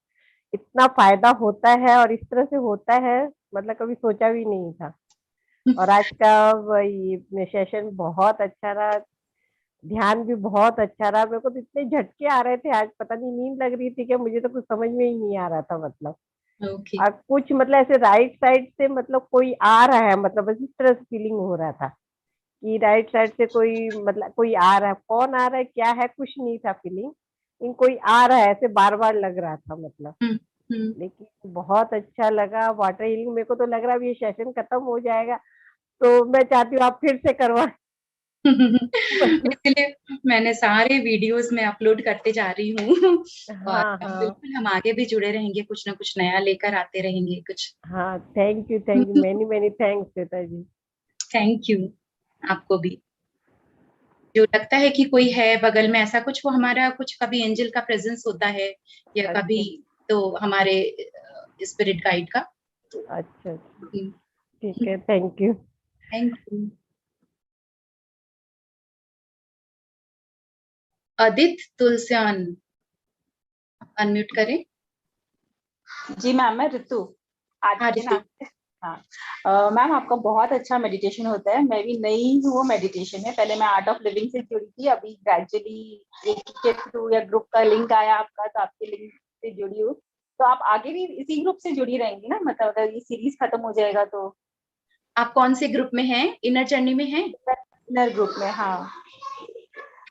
इतना फायदा होता है और इस तरह से होता है, मतलब कभी सोचा भी नहीं था। और आज का ये सेशन बहुत अच्छा रहा, ध्यान भी बहुत अच्छा रहा। मेरे को तो इतने झटके आ रहे थे आज, पता नहीं नींद लग रही थी क्या, मुझे तो कुछ समझ में ही नहीं आ रहा था मतलब। ओके। और कुछ मतलब ऐसे राइट साइड से मतलब कोई आ रहा है, मतलब बस इस तरह से फीलिंग हो रहा था कि राइट साइड से कोई, मतलब कोई आ रहा है, कौन आ रहा है क्या है कुछ नहीं था फीलिंग, लेकिन कोई आ रहा है ऐसे बार बार लग रहा था मतलब। हम्म। लेकिन बहुत अच्छा लगा वाटर हीलिंग। मेरे को तो लग रहा है अब ये सेशन खत्म हो जाएगा, तो मैं चाहती हूँ आप फिर से करवा। इसलिए मैंने सारे वीडियोस में अपलोड करते जा रही हूँ। और हाँ हाँ बिल्कुल हम आगे भी जुड़े रहेंगे, कुछ ना कुछ नया लेकर आते रहेंगे कुछ। हाँ, thank you many many thanks Shweta ji. Thank you आपको भी। जो लगता है कि कोई है बगल में, ऐसा कुछ, वो हमारा कुछ कभी एंजल का प्रेजेंस होता है या कभी अच्छा तो हमारे स्पिरिट गाइड का। अच्छा, ठीक है, thank you. Thank you. Adit Tulsiyan, unmute करें। जी मैम, मैं ऋतु हाँ आदित्य ऋतु। नाम से। हाँ मैम, आपका बहुत अच्छा मेडिटेशन होता है। मैं भी नई हूँ मेडिटेशन में, पहले मैं आर्ट ऑफ लिविंग से जुड़ी थी, अभी ग्रेजुअली एक के थ्रू या ग्रुप का लिंक आया आपका, तो आपके लिंक से जुड़ी हूँ। तो आप आगे भी इसी ग्रुप से जुड़ी रहेंगी ना, मतलब अगर ये सीरीज खत्म हो जाएगा तो? आप कौन से ग्रुप में हैं? इनर जर्नी में हैं? इनर ग्रुप में, हाँ।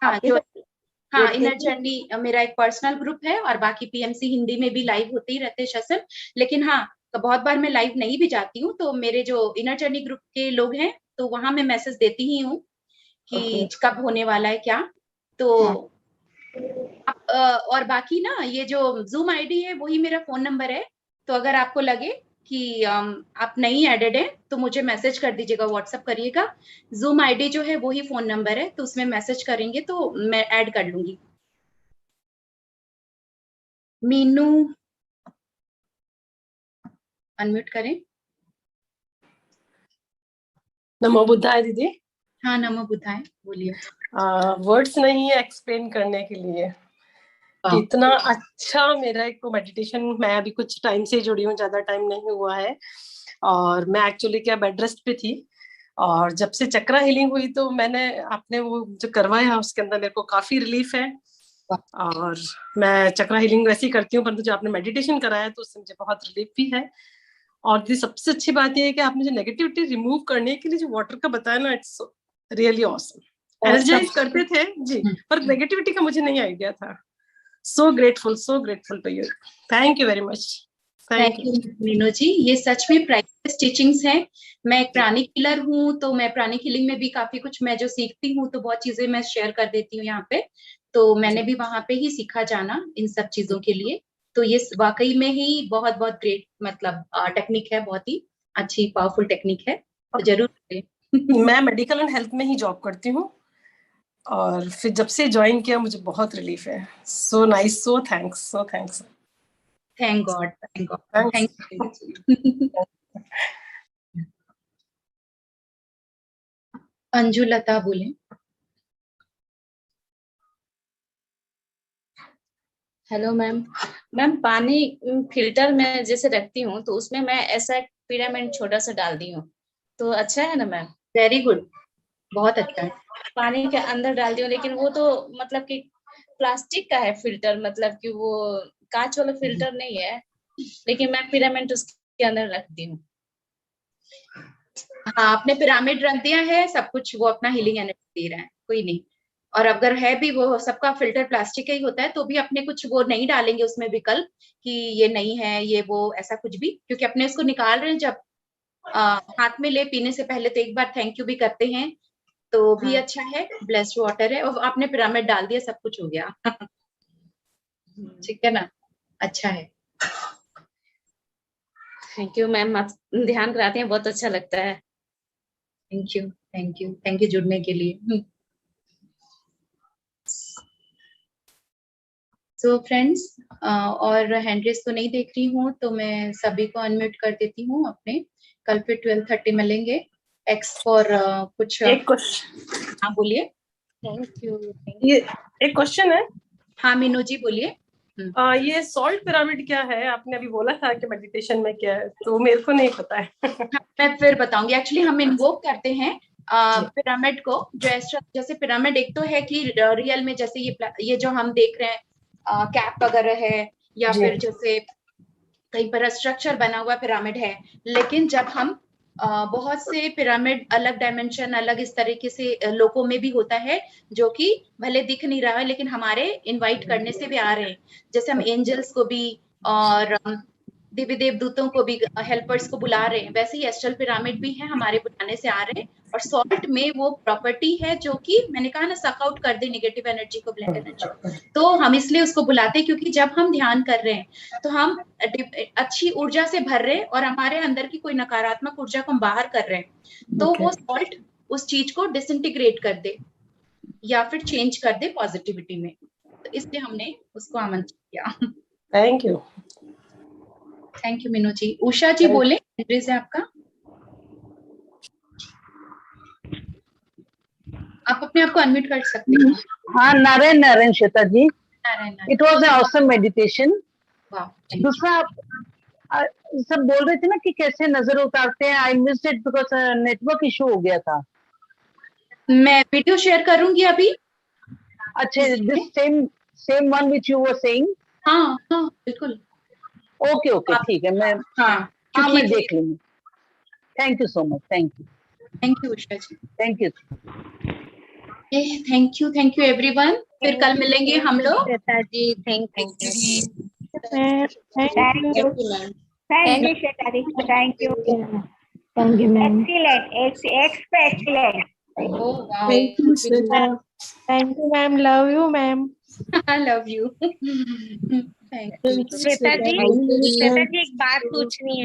हाँ आपके जो, साथ हाँ जुड़ते इनर ही। जर्नी मेरा एक पर्सनल ग्रुप है, और बाकी पीएमसी हिंदी में भी लाइव होते ही रहते हैं सेशन। लेकिन हाँ, तो बहुत बार मैं लाइव नहीं भी जाती हूँ, तो मेरे जो इनर जर्नी ग्रुप के लोग हैं तो वहां मैं मैसेज देती ही हूँ ओके। कि कब होने वाला है क्या। तो और बाकी ना, ये जो जूम आईडी है वही मेरा फोन नंबर है। तो अगर आपको लगे कि आप नहीं एडेड है तो मुझे मैसेज कर दीजिएगा, व्हाट्सअप करिएगा। जूम आईडी जो है वही फोन नंबर है, तो उसमें मैसेज करेंगे तो मैं ऐड कर लूंगी। मीनू, अनम्यूट करें। नमो बुद्धाय दीदी। हाँ नमो बुद्धाय, बोलिए। वर्ड्स नहीं है एक्सप्लेन करने के लिए। कि इतना अच्छा मेरा एक मेडिटेशन, मैं अभी कुछ टाइम से जुड़ी हूँ, ज्यादा टाइम नहीं हुआ है, और मैं एक्चुअली क्या बेड रेस्ट पे थी, और जब से चक्रा हीलिंग हुई तो मैंने आपने वो जो करवाया उसके अंदर मेरे को काफी रिलीफ है। और मैं चक्रा हीलिंग वैसे ही करती हूँ, परंतु जो आपने मेडिटेशन कराया तो उससे मुझे बहुत रिलीफ भी है। और सबसे अच्छी बात ये है कि आपने जो नेगेटिविटी रिमूव करने के लिए जो वाटर का बताया ना, इट्स रियली ऑसम। एनर्जाइज करते थे जी, पर नेगेटिविटी का मुझे नहीं आइडिया था। So grateful to you. Thank you very much. Thank you Meenu ji, ये सच में प्रैक्टिस टीचिंग्स हैं। मैं एक प्राणिक हीलर हूँ, तो मैं प्राणिक हीलिंग में भी काफी कुछ मैं जो सीखती हूँ तो बहुत चीजें मैं शेयर कर देती हूँ यहाँ पे। तो मैंने भी वहां पे ही सीखा जाना इन सब चीजों के लिए। तो ये वाकई में ही बहुत बहुत ग्रेट मतलब टेक्निक है, बहुत ही अच्छी पावरफुल टेक्निक है, तो जरूर मैं मेडिकल एंड हेल्थ में ही जॉब करती हूँ, और फिर जब से ज्वाइन किया मुझे बहुत रिलीफ है। So nice, so thanks, thank God, thank you. Anju Lata बोले। Hello ma'am. मैम पानी फिल्टर में जैसे रखती हूँ तो उसमें मैं ऐसा पिरामिड छोटा सा डाल दी हूँ, तो अच्छा है ना मैम? वेरी गुड, बहुत अच्छा है। पानी के अंदर डाल दी हूँ, लेकिन वो तो मतलब कि प्लास्टिक का है फिल्टर, मतलब कि वो कांच वाला फिल्टर नहीं है, लेकिन मैं पिरामिड उसके अंदर रख दी हूँ। हाँ, आपने पिरामिड रख दिया है, सब कुछ वो अपना हीलिंग एनर्जी दे रहा है, कोई नहीं। और अगर है भी वो सबका फिल्टर प्लास्टिक का ही होता है तो भी अपने कुछ वो नहीं डालेंगे उसमें विकल्प कि ये नहीं है, ये वो ऐसा कुछ भी, क्योंकि अपने उसको निकाल रहे हैं जब हाथ में ले पीने से पहले तो एक बार थैंक यू भी करते हैं, तो भी अच्छा है, ब्लेस्ड वाटर है, और आपने पिरामिड डाल दिया, सब कुछ हो गया। ठीक है ना, अच्छा है। थैंक यू मैम, आप ध्यान कराते हैं, बहुत अच्छा लगता है। थैंक यू जुड़ने के लिए। सो फ्रेंड्स, और हैंडरेस तो नहीं देख रही हूँ, तो मैं सभी को अनम्यूट कर देती हूँ अपने। कल फिर 12:30 मिलेंगे। एक्स फॉर कुछ एक क्वेश्चन। हाँ बोलिए। Thank you. ये एक क्वेश्चन है। हाँ मीनू जी बोलिए। ये सॉल्ट पिरामिड क्या है? आपने अभी बोला था कि मेडिटेशन में क्या है, तो मेरे को नहीं पता है। मैं फिर बताऊंगी। एक्चुअली हम इन्वोक करते हैं पिरामिड को, जैसे पिरामिड एक तो है कि रियल में जैसे ये जो हम देख रहे हैं कैप वगैरह है, या फिर जैसे कहीं पर स्ट्रक्चर बना हुआ पिरामिड है, लेकिन जब हम बहुत से पिरामिड अलग डायमेंशन, अलग इस तरीके से लोगों में भी होता है, जो कि भले दिख नहीं रहा है लेकिन हमारे इनवाइट करने से भी आ रहे हैं। जैसे हम एंजल्स को भी और देवी देवदूतों को भी, हेल्पर्स को बुला रहे हैं, वैसे ही एस्ट्रल पिरामिड भी है, हमारे बुलाने से आ रहे हैं। और सॉल्ट में वो प्रॉपर्टी है जो कि मैंने कहा ना, सक आउट कर दे नेगेटिव एनर्जी को, ब्लैक एनर्जी। तो हम इसलिए उसको बुलाते हैं क्योंकि जब हम ध्यान कर रहे हैं तो हम अच्छी ऊर्जा से भर रहे हैं और हमारे अंदर की कोई नकारात्मक ऊर्जा को हम बाहर कर रहे हैं, तो वो सॉल्ट उस चीज को डिसइंटीग्रेट कर दे या फिर चेंज कर दे पॉजिटिविटी में। तो इसलिए हमने उसको आमंत्रित किया। थैंक यू मीनू जी। उषा जी बोले, एड्रेस है आपका, आप अपने आप को अनम्यूट कर सकते हैं। हाँ, Narayan Shweta ji, it was an awesome meditation. दूसरा आप सब बोल रहे थे ना कि कैसे नजर उतारते हैं, I missed it because network issue हो गया था। मैं वीडियो शेयर करूंगी अभी। अच्छा, this same one which you were saying? हाँ बिल्कुल। ओके ओके, ठीक है, मैं मैं देख लूंगी। Thank you so much. Thank you Usha ji. Thank you thank you everyone. फिर कल मिलेंगे हम लोग। Shweta ji, thank you ji. Thank you, Shweta ji. Thank you. Thank you, ma'am. Excellent. Excellent. Oh wow. Thank you, Shweta. Thank you, ma'am. Love you, ma'am. I love you. Thank you. Shweta ji, एक बात पूछनी है।